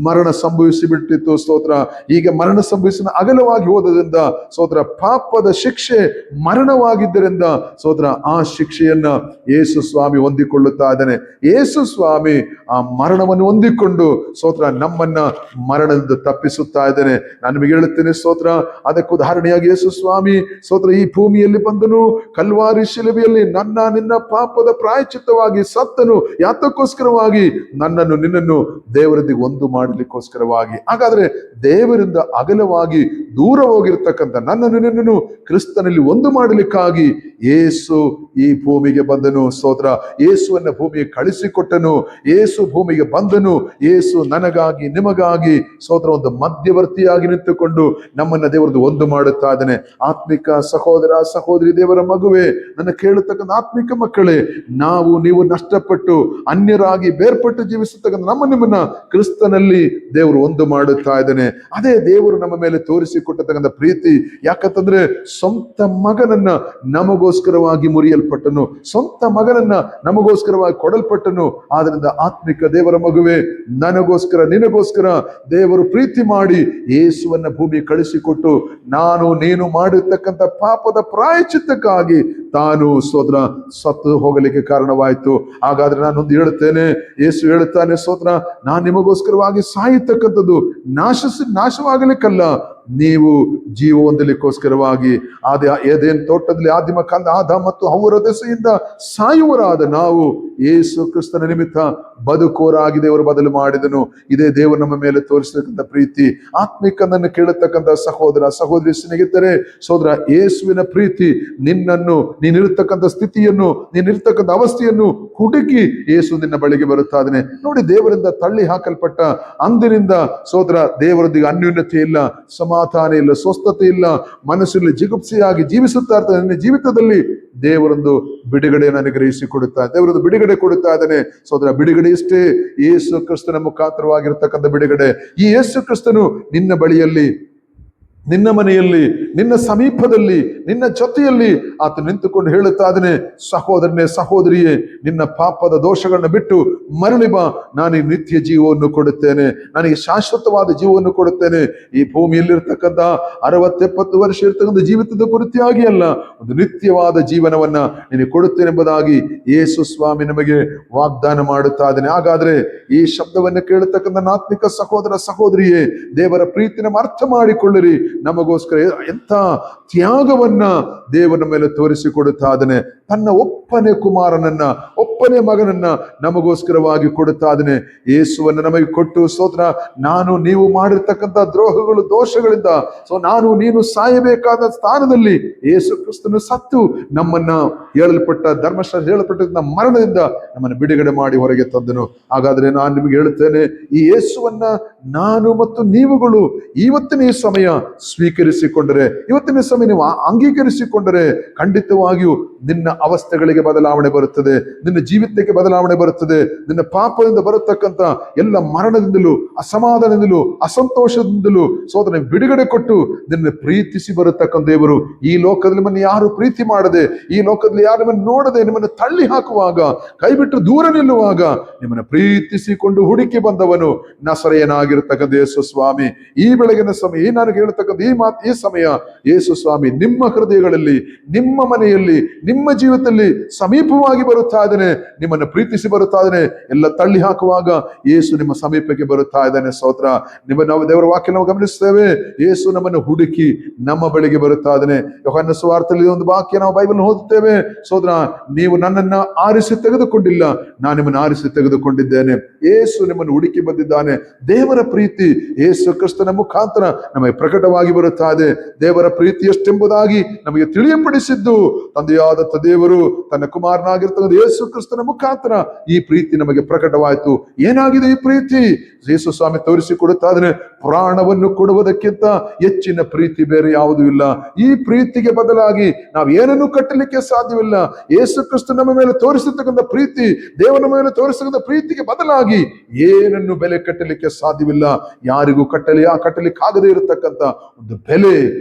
ಮರಣ ಸಂಭವಿಸಿ ಬಿಟ್ಟಿತ್ತು. ಸ್ತೋತ್ರ. ಈಗ ಮರಣ ಸಂಭವಿಸಿದ ಅಗಲವಾಗಿ ಹೋದದಿಂದ ಸ್ತೋತ್ರ ಪಾಪದ ಶಿಕ್ಷೆ ಮರಣವಾಗಿದ್ದರಿಂದ ಸ್ತೋತ್ರ ಆ ಶಿಕ್ಷೆಯನ್ನ ಯೇಸು ಸ್ವಾಮಿ ಹೊಂದಿಕೊಳ್ಳುತ್ತಾ ಇದ್ದಾನೆ. ಯೇಸು ಸ್ವಾಮಿ ಆ ಮರಣವನ್ನು ಹೊಂದಿಕೊಂಡು ಸ್ತೋತ್ರ ನಮ್ಮನ್ನ ಮರಣದಿಂದ ತಪ್ಪಿಸುತ್ತಾ ಇದ್ದಾನೆ. ನಾನು ನಿಮಗೆ ಹೇಳುತ್ತೇನೆ ಸ್ತೋತ್ರ, ಅದಕ್ಕೆ ಉದಾಹರಣೆಯಾಗಿ ಯೇಸು ಸ್ವಾಮಿ ಸ್ತೋತ್ರ ಈ ಭೂಮಿಯಲ್ಲಿ ಬಂದನು, ಕಲ್ವಾರಿ ಶಿಲುಬೆಯಲ್ಲಿ ನಿನ್ನ ಪಾಪದ ಪ್ರಾಯಚಿತ್ತವಾಗಿ ಸತ್ತನು. ಯಾತಕ್ಕೋಸ್ಕರವಾಗಿ? ನನ್ನನ್ನು ನಿನ್ನನ್ನು ದೇವರೊಂದಿಗೆ ಒಂದು ಮಾಡಲಿಕ್ಕೋಸ್ಕರವಾಗಿ. ಹಾಗಾದ್ರೆ ದೇವರಿಂದ ಅಗಲವಾಗಿ ದೂರ ಹೋಗಿರ್ತಕ್ಕಂಥ ನನ್ನನ್ನು ನಿನ್ನನ್ನು ಕ್ರಿಸ್ತನಲ್ಲಿ ಒಂದು ಮಾಡಲಿಕ್ಕಾಗಿ ಯೇಸು ಈ ಭೂಮಿಗೆ ಬಂದನು. ಸ್ತೋತ್ರ. ಯೇಸುವನ್ನ ಭೂಮಿಗೆ ಕಳಿಸಿಕೊಟ್ಟನು. ಯೇಸು ಭೂಮಿಗೆ ಬಂದನು. ಯೇಸು ನನಗಾಗಿ ನಿಮಗಾಗಿ ಸ್ತೋತ್ರ ಒಂದು ಮಧ್ಯವರ್ತಿಯಾಗಿ ನಿಂತುಕೊಂಡು ನಮ್ಮನ್ನ ದೇವರದ್ದು ಒಂದು ಮಾಡುತ್ತಾ ಇದ್ದಾನೆ. ಆತ್ಮಿಕ ಸಹೋದರ ಸಹೋದರಿ, ದೇವರ ಮಗುವೆ, ನನ್ನ ಕೇಳತಕ್ಕಂಥ ಆತ್ಮಿಕ ಮಕ್ಕಳೇ, ನೀವು ನಷ್ಟಪಟ್ಟು ಅನ್ಯರಾಗಿ ಬೇರ್ಪಟ್ಟು ಜೀವಿಸತಕ್ಕಂಥ ನಿಮ್ಮನ್ನ ಕ್ರಿಸ್ತನಲ್ಲಿ ದೇವರು ಒಂದು ಮಾಡುತ್ತಾ ಇದ್ದಾನೆ. ಅದೇ ದೇವರು ನಮ್ಮ ಮೇಲೆ ತೋರಿಸಿಕೊಟ್ಟತಕ್ಕಂಥ ಪ್ರೀತಿ. ಯಾಕಂತಂದ್ರೆ ಸ್ವಂತ ಮಗನನ್ನ ನಮಗೋಸ್ಕರವಾಗಿ ಮುರಿಯಲ್ಪಟ್ಟನು, ಸ್ವಂತ ಮಗನನ್ನ ನಮಗೋಸ್ಕರವಾಗಿ ಕೊಡಲ್ಪಟ್ಟನು. ಆದ್ರಿಂದ ಆತ್ಮಿಕ ದೇವರ ಮಗುವೆ, ನನಗೋಸ್ಕರ ನಿನಗೋಸ್ಕರ ದೇವರು ಪ್ರೀತಿ ಮಾಡಿ ಯೇಸುವನ್ನ ಭೂಮಿ ಕಳಿಸಿಕೊಟ್ಟು ನೀನು ಮಾಡಿರ್ತಕ್ಕಂಥ ಪಾಪದ ಪ್ರಾಯಚಿತ್ತಕ್ಕಾಗಿ ತಾನು ಸ್ತೋತ್ರ ಸತ್ತು ಹೋಗಲಿಕ್ಕೆ ಕಾರಣವಾಯಿತು. ಹಾಗಾದ್ರೆ ನಾನೊಂದು ಹೇಳುತ್ತೇನೆ, ಯೇಸು ಹೇಳುತ್ತಾನೆ ಸ್ತೋತ್ರ, ನಾನು ನಿಮಗೋಸ್ಕರವಾಗಿ ಸಾಯತಕ್ಕಂಥದ್ದು ನಾಶವಾಗಲಿಕ್ಕಲ್ಲ, ನೀವು ಜೀವ ಹೊಂದಲಿಕ್ಕೋಸ್ಕರವಾಗಿ. ಏದೇನ್ ತೋಟದಲ್ಲಿ ಆದಿಮ ಕಾಲ ಆದ ಮತ್ತು ಹವ್ವರ ದೆಸೆಯಿಂದ ಸಾಯುವರಾದ ನಾವು ಯೇಸು ಕ್ರಿಸ್ತನ ನಿಮಿತ್ತ ಬದುಕೋರಾಗಿ ದೇವರು ಬದಲು ಮಾಡಿದನು. ಇದೇ ದೇವರು ನಮ್ಮ ಮೇಲೆ ತೋರಿಸತಕ್ಕಂಥ ಪ್ರೀತಿ. ಆತ್ಮಿಕನನ್ನು ಕೇಳತಕ್ಕಂಥ ಸಹೋದರ ಸಹೋದರಿ ಸ್ನೇಹಿತರೆ, ಸೋದರ, ಯೇಸುವಿನ ಪ್ರೀತಿ ನಿನ್ನನ್ನು, ನೀನಿರ್ತಕ್ಕಂಥ ಸ್ಥಿತಿಯನ್ನು, ನೀನಿರ್ತಕ್ಕಂಥ ಅವಸ್ಥೆಯನ್ನು ಹುಡುಕಿ ಯೇಸು ನಿನ್ನ ಬಳಿಗೆ ಬರುತ್ತಾ ಇದ್ದಾನೆ. ನೋಡಿ, ದೇವರಿಂದ ತಳ್ಳಿ ಹಾಕಲ್ಪಟ್ಟ ಅಂದಿನಿಂದ ಸೋದರ ದೇವರೊಂದಿಗೆ ಅನ್ಯೋನ್ಯತೆ ಇಲ್ಲ, ಸಮಾಧಾನ ಇಲ್ಲ, ಸ್ವಸ್ಥತೆ ಇಲ್ಲ, ಮನಸ್ಸಲ್ಲಿ ಜಿಗುಪ್ಸೆಯಾಗಿ ಜೀವಿಸುತ್ತಾ ಇರ್ತಾನೆ. ನಿನ್ನ ಜೀವಿತದಲ್ಲಿ ದೇವರೊಂದು ಬಿಡುಗಡೆಯನ್ನು ಅನುಗ್ರಹಿಸಿಕೊಡುತ್ತಾ, ದೇವರೊಂದು ಬಿಡುಗಡೆ ಕೊಡುತ್ತಾ ಇದ್ದಾನೆ. ಸೋದರ, ಬಿಡುಗಡೆ ಇಷ್ಟೇ, ಯೇಸು ಕ್ರಿಸ್ತನ ಮುಖಾಂತರವಾಗಿರ್ತಕ್ಕಂಥ ಬಿಡುಗಡೆ. ಈ ಯೇಸು ಕ್ರಿಸ್ತನು ನಿನ್ನ ಬಳಿಯಲ್ಲಿ ನಿನ್ನ ಮನೆಯಲ್ಲಿ, ನಿನ್ನ ಸಮೀಪದಲ್ಲಿ, ನಿನ್ನ ಜೊತೆಯಲ್ಲಿ ಆತ ನಿಂತುಕೊಂಡು ಹೇಳುತ್ತಾ ಇದ್ದಾನೆ, ಸಹೋದರನೇ ಸಹೋದರಿಯೇ, ನಿನ್ನ ಪಾಪದ ದೋಷಗಳನ್ನ ಬಿಟ್ಟು ಮರಳಿ ಬಾ, ನಾನು ಈ ನಿತ್ಯ ಜೀವವನ್ನು ಕೊಡುತ್ತೇನೆ, ನನಗೆ ಶಾಶ್ವತವಾದ ಜೀವವನ್ನು ಕೊಡುತ್ತೇನೆ. ಈ ಭೂಮಿಯಲ್ಲಿರ್ತಕ್ಕಂಥ 60-70 ವರ್ಷ ಇರ್ತಕ್ಕಂಥ ಜೀವಿತದ ಕುರಿತಾಗಿ ಅಲ್ಲ, ಒಂದು ನಿತ್ಯವಾದ ಜೀವನವನ್ನ ನಿನಗೆ ಕೊಡುತ್ತೇನೆ ಎಂಬುದಾಗಿ ಯೇಸು ಸ್ವಾಮಿ ನಮಗೆ ವಾಗ್ದಾನ ಮಾಡುತ್ತಾ ಇದ್ದಾನೆ. ಹಾಗಾದ್ರೆ ಈ ಶಬ್ದವನ್ನು ಕೇಳತಕ್ಕಂಥ ಆತ್ಮಿಕ ಸಹೋದರ ಸಹೋದರಿಯೇ, ದೇವರ ಪ್ರೀತಿನ ಅರ್ಥ ಮಾಡಿಕೊಳ್ಳಿರಿ. ನಮಗೋಸ್ಕರ ಎಂಥ ತ್ಯಾಗವನ್ನ ದೇವರ ಮೇಲೆ ತೋರಿಸಿಕೊಡುತ್ತಾ ಇದ್ದಾನೆ. ತನ್ನ ಒಪ್ಪನೇ ಕುಮಾರನನ್ನ, ಒಪ್ಪನೇ ಮಗನನ್ನ ನಮಗೋಸ್ಕರವಾಗಿ ಕೊಡುತ್ತಾ ಇದ್ದಾನೆ. ಯೇಸುವನ್ನು ನಮಗೆ ಕೊಟ್ಟು ಸ್ತೋತ್ರ, ನಾನು ನೀವು ಮಾಡಿರ್ತಕ್ಕಂಥ ದ್ರೋಹಗಳು ದೋಷಗಳಿಂದ ನಾನು ನೀನು ಸಾಯಬೇಕಾದ ಸ್ಥಾನದಲ್ಲಿ ಯೇಸು ಕ್ರಿಸ್ತನು ಸತ್ತು ನಮ್ಮನ್ನ ಧರ್ಮಶಾಸ್ತ್ರ ಹೇಳಲ್ಪಟ್ಟ ಮರಣದಿಂದ ನಮ್ಮನ್ನು ಬಿಡುಗಡೆ ಮಾಡಿ ಹೊರಗೆ ತಂದನು. ಹಾಗಾದ್ರೆ ನಾನು ನಿಮಗೆ ಹೇಳುತ್ತೇನೆ, ಈ ಯೇಸುವನ್ನ ನಾನು ಮತ್ತು ನೀವುಗಳು ಇವತ್ತಿನ ಈ ಸಮಯ ಸ್ವೀಕರಿಸಿಕೊಂಡರೆ, ಇವತ್ತಿನ ಸಮಯ ನೀವು ಅಂಗೀಕರಿಸಿಕೊಂಡರೆ, ಖಂಡಿತವಾಗಿಯೂ ನಿನ್ನ ಅವಸ್ಥೆಗಳಿಗೆ ಬದಲಾವಣೆ ಬರುತ್ತದೆ, ನಿನ್ನ ಜೀವಿತಕ್ಕೆ ಬದಲಾವಣೆ ಬರುತ್ತದೆ. ನಿನ್ನ ಪಾಪದಿಂದ ಬರತಕ್ಕಂಥ ಎಲ್ಲ ಮರಣದಿಂದಲೂ, ಅಸಮಾಧಾನದಿಂದಲೂ, ಅಸಂತೋಷದಿಂದಲೂ ಸೋದರ ಬಿಡುಗಡೆ ಕೊಟ್ಟು ನಿನ್ನ ಪ್ರೀತಿಸಿ ಬರತಕ್ಕಂಥ ದೇವರು, ಈ ಲೋಕದಲ್ಲಿ ನಿಮ್ಮನ್ನು ಯಾರು ಪ್ರೀತಿ ಮಾಡದೆ, ಈ ಲೋಕದಲ್ಲಿ ಯಾರು ನಿಮ್ಮನ್ನು ನೋಡದೆ, ನಿಮ್ಮನ್ನು ತಳ್ಳಿ ಹಾಕುವಾಗ, ಕೈ ಬಿಟ್ಟು ದೂರ ನಿಲ್ಲುವಾಗ ನಿಮ್ಮನ್ನು ಪ್ರೀತಿಸಿಕೊಂಡು ಹುಡುಕಿ ಬಂದವನು ನಸರೆಯನಾಗಿರ್ತಕ್ಕಂಥ ಯೇಸು ಸ್ವಾಮಿ. ಈ ಬೆಳಗಿನ ಸಮಯ, ಈ ನನಗೆ ಹೇಳ್ತಕ್ಕಂಥ ಈ ಸಮಯ, ಯೇಸು ಸ್ವಾಮಿ ನಿಮ್ಮ ಹೃದಯಗಳಲ್ಲಿ, ನಿಮ್ಮ ಮನೆಯಲ್ಲಿ, ನಿಮ್ಮ ಜೀವಿತದಲ್ಲಿ ಸಮೀಪವಾಗಿ ಬರುತ್ತಾ ಇದ್ದಾನೆ. ನಿಮ್ಮನ್ನು ಪ್ರೀತಿಸಿ ಬರುತ್ತಾ ಇದ್ದಾನೆ. ಎಲ್ಲ ತಳ್ಳಿ ಹಾಕುವಾಗ ಯೇಸು ನಿಮ್ಮ ಸಮೀಪಕ್ಕೆ ಬರುತ್ತಾ ಇದ್ದಾನೆ. ಸ್ತೋತ್ರ. ನಾವು ದೇವರ ವಾಕ್ಯ ನಾವು ಗಮನಿಸ್ತೇವೆ, ಯೇಸು ನಮ್ಮನ್ನು ಹುಡುಕಿ ನಮ್ಮ ಬಳಿಗೆ ಬರುತ್ತಾ ಇದ್ದಾನೆ. ಯೋಹಾನ ಸುವಾರ್ತೆಯಲ್ಲಿ ಒಂದು ವಾಕ್ಯ ನಾವು ಬೈಬಲ್ ಓದುತ್ತೇವೆ, ಸೋದರ, ನೀವು ನನ್ನನ್ನ ಆರಿಸಿ ತೆಗೆದುಕೊಂಡಿಲ್ಲ, ನಾನು ನಿಮ್ಮನ್ನು ಆರಿಸಿ ತೆಗೆದುಕೊಂಡಿದ್ದೇನೆ. ಯೇಸು ನಿಮ್ಮನ್ನು ಹುಡುಕಿ ಬಂದಿದ್ದಾನೆ. ದೇವರ ಪ್ರೀತಿ ಯೇಸು ಕ್ರಿಸ್ತನ ಮುಖಾಂತರ ನಮಗೆ ಪ್ರಕಟವಾಗಿ ಬರುತ್ತಾ ಇದೆ. ದೇವರ ಪ್ರೀತಿ ಎಷ್ಟೆಂಬುದಾಗಿ ನಮಗೆ ತಿಳಿಯಪಡಿಸಿದ್ದು ತಂದೆಯಾದ ದೇವರು ತನ್ನ ಕುಮಾರನಾಗಿರ್ತಕ್ಕಂಥ ಯೇಸು ಕ್ರಿಸ್ತನ ಮುಖಾಂತರ ಈ ಪ್ರೀತಿ ನಮಗೆ ಪ್ರಕಟವಾಯಿತು. ಏನಾಗಿದೆ ಈ ಪ್ರೀತಿ? ಯೇಸು ಸ್ವಾಮಿ ತೋರಿಸಿಕೊಡುತ್ತಾ ಇದ್ದಾನೆ, ಪ್ರಾಣವನ್ನು ಕೊಡುವುದಕ್ಕಿಂತ ಹೆಚ್ಚಿನ ಪ್ರೀತಿ ಬೇರೆ ಯಾವುದೂ ಇಲ್ಲ. ಈ ಪ್ರೀತಿಗೆ ಬದಲಾಗಿ ನಾವು ಏನನ್ನು ಕಟ್ಟಲಿಕ್ಕೆ ಸಾಧ್ಯವಿಲ್ಲ. ಯೇಸು ಕ್ರಿಸ್ತ ನಮ್ಮ ಮೇಲೆ ತೋರಿಸತಕ್ಕಂಥ ಪ್ರೀತಿ, ದೇವರ ಮೇಲೆ ತೋರಿಸತಕ್ಕಂಥ ಪ್ರೀತಿಗೆ ಬದಲಾಗಿ ಏನನ್ನು ಬೆಲೆ ಕಟ್ಟಲಿಕ್ಕೆ ಸಾಧ್ಯವಿಲ್ಲ. ಯಾರಿಗೂ ಕಟ್ಟಲಿಕ್ಕಾಗದೇ ಇರತಕ್ಕಂಥ ಒಂದು ಬೆಲೆ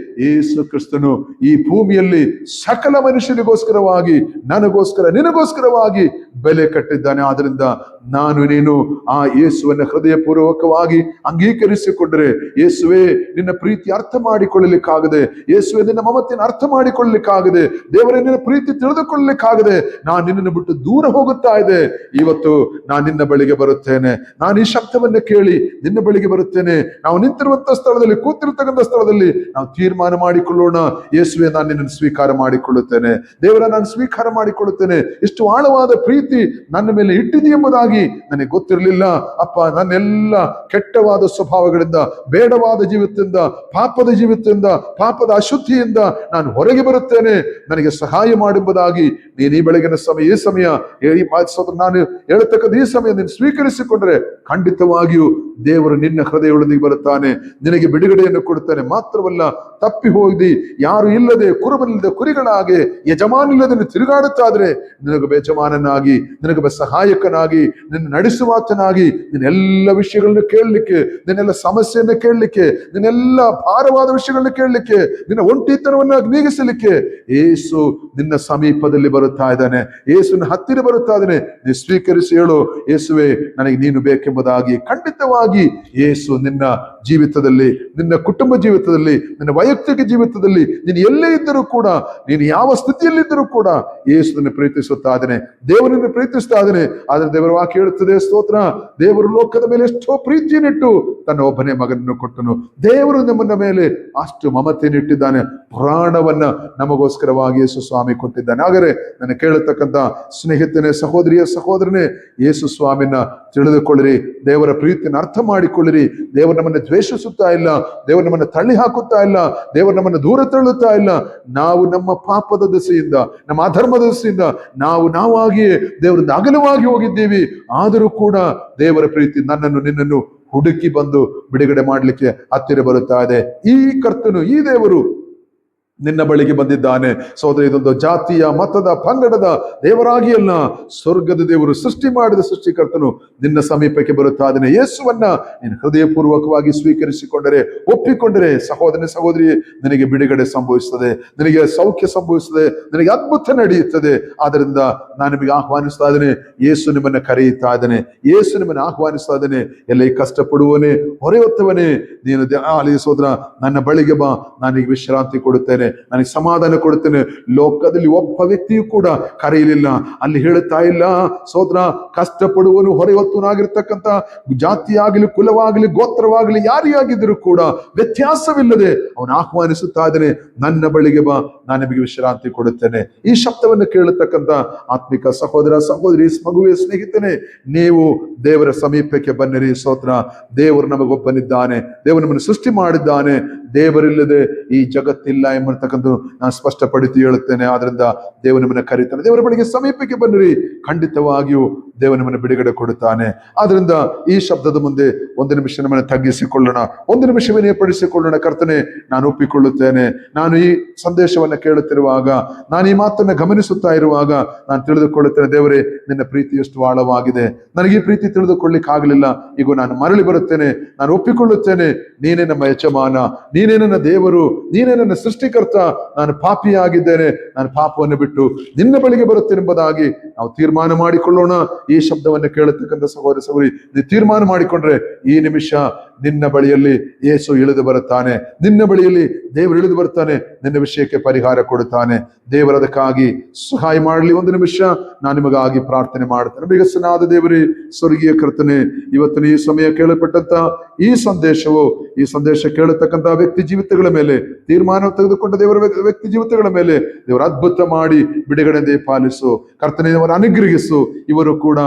ಯೇಸು ಕ್ರಿಸ್ತನು ಈ ಭೂಮಿಯಲ್ಲಿ ಸಕಲ ಮನುಷ್ಯನಿಗೋಸ್ಕರವಾಗಿ, ನನಗೋಸ್ಕರ, ನಿನಗೋಸ್ಕರವಾಗಿ ಬೆಲೆ ಕಟ್ಟಿದ್ದಾನೆ. ಆದ್ರಿಂದ ನಾನು ನೀನು ಆ ಯೇಸುವನ್ನು ಹೃದಯಪೂರ್ವಕವಾಗಿ ಅಂಗೀಕರಿಸಿಕೊಂಡ್ರೆ, ಯೇಸುವೆ ನಿನ್ನ ಪ್ರೀತಿ ಅರ್ಥ ಮಾಡಿಕೊಳ್ಳಲಿಕ್ಕಾಗದೆ, ಯೇಸುವೆ ನಿನ್ನ ಮಮತೆಯನ್ನು ಅರ್ಥ ಮಾಡಿಕೊಳ್ಳಲಿಕ್ಕಾಗದೆ, ದೇವರೇ ನಿನ್ನ ಪ್ರೀತಿ ತಿಳಿದುಕೊಳ್ಳಲಿಕ್ಕಾಗದೆ ನಾನು ನಿನ್ನನ್ನು ಬಿಟ್ಟು ದೂರ ಹೋಗುತ್ತಾ ಇದೆ. ಇವತ್ತು ನಾನು ನಿನ್ನ ಬಳಿಗೆ ಬರುತ್ತೇನೆ. ನಾನು ಈ ಶಬ್ದವನ್ನು ಕೇಳಿ ನಿನ್ನ ಬಳಿಗೆ ಬರುತ್ತೇನೆ. ನಾವು ನಿಂತಿರುವಂತಹ ಸ್ಥಳದಲ್ಲಿ, ಕೂತಿರ್ತಕ್ಕಂಥ ಸ್ಥಳದಲ್ಲಿ ನಾವು ತೀರ್ಮಾನ ಮಾಡಿಕೊಳ್ಳೋಣ, ಯೇಸುವೆ ನಾನು ನಿನ್ನನ್ನು ಸ್ವೀಕಾರ ಮಾಡಿಕೊಳ್ಳುತ್ತೇನೆ, ದೇವರ ನಾನು ಸ್ವೀಕಾರ ಮಾಡಿಕೊಳ್ಳುತ್ತೇನೆ. ಇಷ್ಟು ಆಳವಾದ ಪ್ರೀತಿ ನನ್ನ ಮೇಲೆ ಇಟ್ಟಿದೆ ಎಂಬುದಾಗಿ ನನಗೆ ಗೊತ್ತಿರಲಿಲ್ಲ ಅಪ್ಪ. ನನ್ನೆಲ್ಲ ಕೆಟ್ಟವಾದ ಸ್ವಭಾವಗಳಿಂದ, ಬೇಡವಾದ ಜೀವಿತದಿಂದ, ಪಾಪದ ಜೀವಿತದಿಂದ, ಪಾಪದ ಅಶುದ್ಧಿಯಿಂದ ನಾನು ಹೊರಗೆ ಬರುತ್ತೇನೆ, ನನಗೆ ಸಹಾಯ ಮಾಡುವುದಾಗಿ ನೀನು ಈ ಬೆಳಗಿನ ಸಮಯ, ಈ ಸಮಯ, ನಾನು ಹೇಳತಕ್ಕಂಥ ಈ ಸಮಯ ನೀನು ಸ್ವೀಕರಿಸಿಕೊಂಡ್ರೆ ಖಂಡಿತವಾಗಿಯೂ ದೇವರು ನಿನ್ನ ಹೃದಯದೊಳಗೆ ಬರುತ್ತಾನೆ, ನಿನಗೆ ಬಿಡುಗಡೆಯನ್ನು ಕೊಡುತ್ತಾನೆ. ಮಾತ್ರವಲ್ಲ, ತಪ್ಪಿ ಹೋಗಿ ಯಾರು ಇಲ್ಲದೆ, ಕುರುಬನಿಲ್ಲದೆ ಕುರಿಗಳಾಗಿ, ಯಜಮಾನಿಲ್ಲದೆ ತಿರುಗಾಡುತ್ತಾದ್ರೆ ನಿನಗೊಬ್ಬ ಯಜಮಾನನಾಗಿ, ನಿನಗೊಬ್ಬ ಸಹಾಯಕನಾಗಿ, ನಿನ್ನ ನಡೆಸುವಾತನಾಗಿ, ನಿನ್ನೆಲ್ಲ ವಿಷಯಗಳನ್ನು ಕೇಳಲಿಕ್ಕೆ, ನಿನ್ನೆಲ್ಲ ಸಮಸ್ಯೆಯನ್ನು ಕೇಳಲಿಕ್ಕೆ, ನಿನ್ನೆಲ್ಲ ಭಾರವಾದ ವಿಷಯಗಳನ್ನು ಕೇಳಲಿಕ್ಕೆ, ನಿನ್ನ ಒಂಟಿತನವನ್ನು ನೀಗಿಸಲಿಕ್ಕೆ ಯೇಸು ನಿನ್ನ ಸಮೀಪದಲ್ಲಿ ಬರುತ್ತಾ ಇದ್ದಾನೆ. ಯೇಸುವಿನ ಹತ್ತಿರ ಬರುತ್ತಾ ಇದ್ದಾನೆ. ನೀ ಸ್ವೀಕರಿಸಿ ಹೇಳು, ಯೇಸುವೆ ನನಗೆ ನೀನು ಬೇಕೆಂಬುದಾಗಿ. ಖಂಡಿತವಾಗಿ ಯೇಸು ನಿನ್ನ ಜೀವಿತದಲ್ಲಿ, ನಿನ್ನ ಕುಟುಂಬ ಜೀವಿತದಲ್ಲಿ, ನಿನ್ನ ವೈಯಕ್ತಿಕ ಜೀವಿತದಲ್ಲಿ, ನೀನು ಎಲ್ಲೇ ಇದ್ದರೂ ಕೂಡ, ನೀನು ಯಾವ ಸ್ಥಿತಿಯಲ್ಲಿದ್ದರೂ ಕೂಡ ಯೇಸುವನ್ನು ಪ್ರೀತಿಸುತ್ತಾ ಇದ್ದಾನೆ, ದೇವರನ್ನು ಪ್ರೀತಿಸ್ತಾ ಇದ್ದಾನೆ. ಆದ್ರೆ ದೇವರ ವಾಕ್ಯ ಹೇಳುತ್ತದೆ, ಸ್ತೋತ್ರ, ದೇವರು ಲೋಕದ ಮೇಲೆ ಎಷ್ಟೋ ಪ್ರೀತಿಯನ್ನಿಟ್ಟು ತನ್ನ ಒಬ್ಬನೇ ಮಗನನ್ನು ಕೊಟ್ಟನು. ದೇವರು ನಮ್ಮನ್ನ ಮೇಲೆ ಅಷ್ಟು ಮಮತೆಯನ್ನಿಟ್ಟಿದ್ದಾನೆ. ಪ್ರಾಣವನ್ನ ನಮಗೋಸ್ಕರವಾಗಿ ಯೇಸು ಸ್ವಾಮಿ ಕೊಟ್ಟಿದ್ದಾನೆ. ಹಾಗಾದ್ರೆ ನಾನು ಕೇಳತಕ್ಕಂಥ ಸ್ನೇಹಿತನೇ, ಸಹೋದರಿಯ ಸಹೋದರನೇ, ಯೇಸು ಸ್ವಾಮಿನ ತಿಳಿದುಕೊಳ್ಳಿರಿ, ದೇವರ ಪ್ರೀತಿಯನ್ನು ಅರ್ಥ ಮಾಡಿಕೊಳ್ಳಿರಿ. ದೇವರು ನಮ್ಮನ್ನು ದ್ವೇಷಿಸುತ್ತಾ ಇಲ್ಲ, ದೇವರು ನಮ್ಮನ್ನು ತಳ್ಳಿ ಹಾಕುತ್ತಾ ಇಲ್ಲ, ದೇವರು ನಮ್ಮನ್ನು ದೂರ ತಳ್ಳುತ್ತಾ ಇಲ್ಲ. ನಾವು ನಮ್ಮ ಪಾಪದ ದೆಸೆಯಿಂದ, ನಮ್ಮ ಅಧರ್ಮದ ದೆಸೆಯಿಂದ ನಾವಾಗಿಯೇ ದೇವರಿಂದ ಅಗಲವಾಗಿ ಹೋಗಿದ್ದೀವಿ. ಆದರೂ ಕೂಡ ದೇವರ ಪ್ರೀತಿ ನನ್ನನ್ನು, ನಿನ್ನನ್ನು ಹುಡುಕಿ ಬಂದು ಬಿಡುಗಡೆ ಮಾಡಲಿಕ್ಕೆ ಹತ್ತಿರ ಬರುತ್ತಾ ಇದೆ. ಈ ಕರ್ತನು, ಈ ದೇವರು ನಿನ್ನ ಬಳಿಗೆ ಬಂದಿದ್ದಾನೆ. ಸೋದರ, ಇದೊಂದು ಜಾತಿಯ, ಮತದ, ಪಂಗಡದ ದೇವರಾಗಿ ಅಲ್ಲ, ಸ್ವರ್ಗದ ದೇವರು, ಸೃಷ್ಟಿ ಮಾಡಿದ ಸೃಷ್ಟಿಕರ್ತನು ನಿನ್ನ ಸಮೀಪಕ್ಕೆ ಬರುತ್ತಾ ಇದ್ದಾನೆ. ಯೇಸುವನ್ನ ನೀನು ಹೃದಯಪೂರ್ವಕವಾಗಿ ಸ್ವೀಕರಿಸಿಕೊಂಡರೆ, ಒಪ್ಪಿಕೊಂಡರೆ, ಸಹೋದರ ಸಹೋದರಿ, ನಿನಗೆ ಬಿಡುಗಡೆ ಸಂಭವಿಸುತ್ತದೆ, ನಿನಗೆ ಸೌಖ್ಯ ಸಂಭವಿಸುತ್ತದೆ, ನಿನಗೆ ಅದ್ಭುತ ನಡೆಯುತ್ತದೆ. ಆದ್ರಿಂದ ನಾನು ನಿಮಗೆ ಆಹ್ವಾನಿಸ್ತಾ ಇದ್ದೇನೆ, ಯೇಸು ನಿಮ್ಮನ್ನ ಕರೆಯುತ್ತಾ ಇದ್ದಾನೆ, ಯೇಸು ನಿಮ್ಮನ್ನು ಆಹ್ವಾನಿಸ್ತಾ ಇದ್ದಾನೆ. ಎಲ್ಲ ಕಷ್ಟಪಡುವವನೇ, ಹೊರೆಯೊತ್ತವನೇ, ನೀನು ಸೋದರ, ನನ್ನ ಬಳಿಗೆ ಬಾ, ನಾನೀಗ ವಿಶ್ರಾಂತಿ ಕೊಡುತ್ತೇನೆ, ನನಗೆ ಸಮಾಧಾನ ಕೊಡುತ್ತೇನೆ. ಲೋಕದಲ್ಲಿ ಒಬ್ಬ ವ್ಯಕ್ತಿಯು ಕೂಡ ಕರೆಯಲಿಲ್ಲ. ಅಲ್ಲಿ ಹೇಳುತ್ತಾ ಇಲ್ಲ, ಸೋದರ, ಕಷ್ಟಪಡುವನು, ಹೊರೆಯೊತ್ತನಾಗಿರ್ತಕ್ಕಂಥ ಜಾತಿಯಾಗಲಿ, ಕುಲವಾಗಲಿ, ಗೋತ್ರವಾಗಲಿ, ಯಾರೇ ಆಗಿದ್ದರೂ ಕೂಡ ವ್ಯತ್ಯಾಸವಿಲ್ಲದೆ ಅವನು ಆಹ್ವಾನಿಸುತ್ತಾ ಇದ್ದಾನೆ, ನನ್ನ ಬಳಿಗೆ ಬಾ, ನಾನು ನಿಮಗೆ ವಿಶ್ರಾಂತಿ ಕೊಡುತ್ತೇನೆ. ಈ ಶಬ್ದವನ್ನು ಕೇಳತಕ್ಕಂಥ ಆತ್ಮಿಕ ಸಹೋದರ ಸಹೋದರಿ, ಮಗುವೆ, ಸ್ನೇಹಿತನೇ, ನೀವು ದೇವರ ಸಮೀಪಕ್ಕೆ ಬನ್ನಿರಿ. ಸ್ತೋತ್ರ. ದೇವರು ನಮಗೊಬ್ಬನಿದ್ದಾನೆ, ದೇವರು ನಮ್ಮನ್ನು ಸೃಷ್ಟಿ ಮಾಡಿದ್ದಾನೆ. ದೇವರಿಲ್ಲದೆ ಈ ಜಗತ್ತಿಲ್ಲ ಎಂಬತಕ್ಕಂಥ ನಾನು ಸ್ಪಷ್ಟಪಡಿಸಿ ಹೇಳುತ್ತೇನೆ. ಆದ್ರಿಂದ ದೇವರು ನಿಮ್ಮನ್ನು ಕರೀತಾನೆ. ದೇವರ ಬಳಿಗೆ ಸಮೀಪಕ್ಕೆ ಬನ್ನಿರಿ, ಖಂಡಿತವಾಗಿಯೂ ದೇವರು ನಿಮ್ಮನ್ನು ಬಿಡುಗಡೆ ಕೊಡುತ್ತಾನೆ. ಆದ್ರಿಂದ ಈ ಶಬ್ದದ ಮುಂದೆ ಒಂದು ನಿಮಿಷ ನಮ್ಮನ್ನು ತಗ್ಗಿಸಿಕೊಳ್ಳೋಣ, ಒಂದು ನಿಮಿಷ ವಿನಯಪಡಿಸಿಕೊಳ್ಳೋಣ. ಕರ್ತನೆ, ನಾನು ಒಪ್ಪಿಕೊಳ್ಳುತ್ತೇನೆ. ನಾನು ಈ ಸಂದೇಶವನ್ನು ಕೇಳುತ್ತಿರುವಾಗ, ನಾನು ಈ ಮಾತನ್ನು ಗಮನಿಸುತ್ತಾ ಇರುವಾಗ ನಾನು ತಿಳಿದುಕೊಳ್ಳುತ್ತೇನೆ, ದೇವರೇ, ನಿನ್ನ ಪ್ರೀತಿ ಎಷ್ಟು ಆಳವಾಗಿದೆ, ನನಗೆ ಈ ಪ್ರೀತಿ ತಿಳಿದುಕೊಳ್ಳಿಕ್ಕೆ ಆಗಲಿಲ್ಲ. ಈಗ ನಾನು ಮರಳಿ ಬರುತ್ತೇನೆ, ನಾನು ಒಪ್ಪಿಕೊಳ್ಳುತ್ತೇನೆ, ನೀನೇ ನಮ್ಮ ಯಜಮಾನ, ನೀನೇ ನನ್ನ ದೇವರು, ನೀನೇ ನನ್ನ ಸೃಷ್ಟಿಕರ್ತ. ನಾನು ಪಾಪಿಯಾಗಿದ್ದೇನೆ, ನಾನು ಪಾಪವನ್ನು ಬಿಟ್ಟು ನಿನ್ನ ಬಳಿಗೆ ಬರುತ್ತೇನೆ ಎಂಬುದಾಗಿ ನಾವು ತೀರ್ಮಾನ ಮಾಡಿಕೊಳ್ಳೋಣ. ಈ ಶಬ್ದವನ್ನು ಕೇಳತಕ್ಕಂಥ ಸಹೋದರ ಸಹೋದರಿ, ನೀವು ತೀರ್ಮಾನ ಮಾಡಿಕೊಂಡ್ರೆ ಈ ನಿಮಿಷ ನಿನ್ನ ಬಳಿಯಲ್ಲಿ ಯೇಸು ಇಳಿದು ಬರುತ್ತಾನೆ, ನಿನ್ನ ಬಳಿಯಲ್ಲಿ ದೇವರು ಇಳಿದು ಬರ್ತಾನೆ, ನಿನ್ನ ವಿಷಯಕ್ಕೆ ಪರಿಹಾರ ಕೊಡುತ್ತಾನೆ. ದೇವರದಕ್ಕಾಗಿ ಸಹಾಯ ಮಾಡಲಿ. ಒಂದು ನಿಮಿಷ ನಾನು ನಿಮಗಾಗಿ ಪ್ರಾರ್ಥನೆ ಮಾಡುತ್ತೇನೆ. ಬಿಗಸನಾದ ದೇವರೇ, ಸ್ವರ್ಗೀಯ ಕರ್ತನೆ, ಇವತ್ತಿನ ಈ ಸಮಯ ಕೇಳಲ್ಪಟ್ಟಂತ ಈ ಸಂದೇಶವು, ಈ ಸಂದೇಶ ಕೇಳತಕ್ಕಂತ ವ್ಯಕ್ತಿ ಜೀವಿತಗಳ ಮೇಲೆ ತೀರ್ಮಾನ ತೆಗೆದುಕೊಂಡ ದೇವರ ವ್ಯಕ್ತಿ ಜೀವಿತಗಳ ಮೇಲೆ ದೇವರ ಅದ್ಭುತ ಮಾಡಿ ಬಿಡುಗಡೆ ಪಾಲಿಸು. ಕರ್ತನೆ, ಅವರ ಅನುಗ್ರಹಿಸು. ಇವರು ಕೂಡ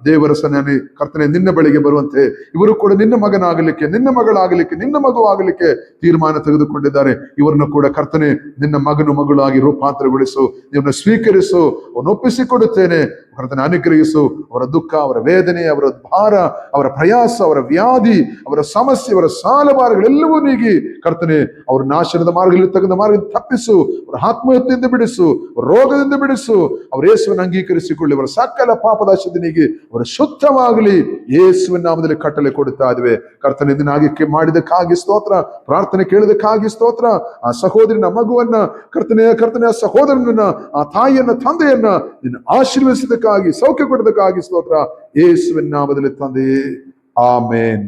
ದೇವರ ಸನ್ನಿಧಾನ, ಕರ್ತನೆ, ನಿನ್ನ ಬಳಿಗೆ ಬರುವಂತೆ, ಇವರು ಕೂಡ ನಿನ್ನ ಮಗನಾಗಲಿಕ್ಕೆ, ನಿನ್ನ ಮಗಳಾಗಲಿಕ್ಕೆ, ನಿನ್ನ ಮಗು ಆಗಲಿಕ್ಕೆ ತೀರ್ಮಾನ ತೆಗೆದುಕೊಂಡಿದ್ದಾರೆ. ಇವರನ್ನು ಕೂಡ ಕರ್ತನೆ, ನಿನ್ನ ಮಗನು ಮಗಳಾಗಿ ರೂಪಾಂತರಗೊಳಿಸು, ಇವನ್ನ ಸ್ವೀಕರಿಸು, ಅವನು ಒಪ್ಪಿಸಿಕೊಡುತ್ತೇನೆ. ಕರ್ತನೆ, ಅನುಗ್ರಹಿಸು. ಅವರ ದುಃಖ, ಅವರ ವೇದನೆ, ಅವರ ಭಾರ, ಅವರ ಪ್ರಯಾಸ, ಅವರ ವ್ಯಾಧಿ, ಅವರ ಸಮಸ್ಯೆ, ಅವರ ಸಾಲ ಭಾರಗಳೆಲ್ಲವೂ ನೀಗಿ ಕರ್ತನೆ, ಅವರ ನಾಶನದ ಮಾರ್ಗದಲ್ಲಿರ್ತಕ್ಕಂಥ ಮಾರ್ಗ ತಪ್ಪಿಸು, ಅವರ ಆತ್ಮಹತ್ಯೆಯಿಂದ ಬಿಡಿಸು, ರೋಗದಿಂದ ಬಿಡಿಸು. ಅವರ ಯೇಸುವನ್ನು ಅಂಗೀಕರಿಸಿಕೊಳ್ಳಿ, ಅವರ ಸಕಲ ಪಾಪದಾಶದಿಂದ ನೀಗಿ ಅವರ ಶುದ್ಧವಾಗಲಿ. ಯೇಸುವಿನ ನಾಮದಲ್ಲಿ ಕಟ್ಟಲೆ ಕೊಡುತ್ತಾ ಇದ್ದೇವೆ. ಕರ್ತನೆ, ಇದನ್ನಾಗಿ ಮಾಡಿದಕ್ಕಾಗಿ ಸ್ತೋತ್ರ, ಪ್ರಾರ್ಥನೆ ಕೇಳಿದಕ್ಕಾಗಿ ಸ್ತೋತ್ರ. ಆ ಸಹೋದರಿನ ಮಗುವನ್ನ ಕರ್ತನೆ, ಆ ಸಹೋದರನನ್ನ, ಆ ತಾಯಿಯನ್ನ, ತಂದೆಯನ್ನ ನಿನ್ನ ಆಶೀರ್ವದಿಸಿದಕ್ಕಾಗಿ, ಸೌಖ್ಯ ಕೊಡೋದಕ್ಕಾಗಿ ಸ್ತೋತ್ರ. ಯೇಸುವಿನ ನಾಮದಲ್ಲಿ ತಂದೆಯೇ, ಆಮೇನ್.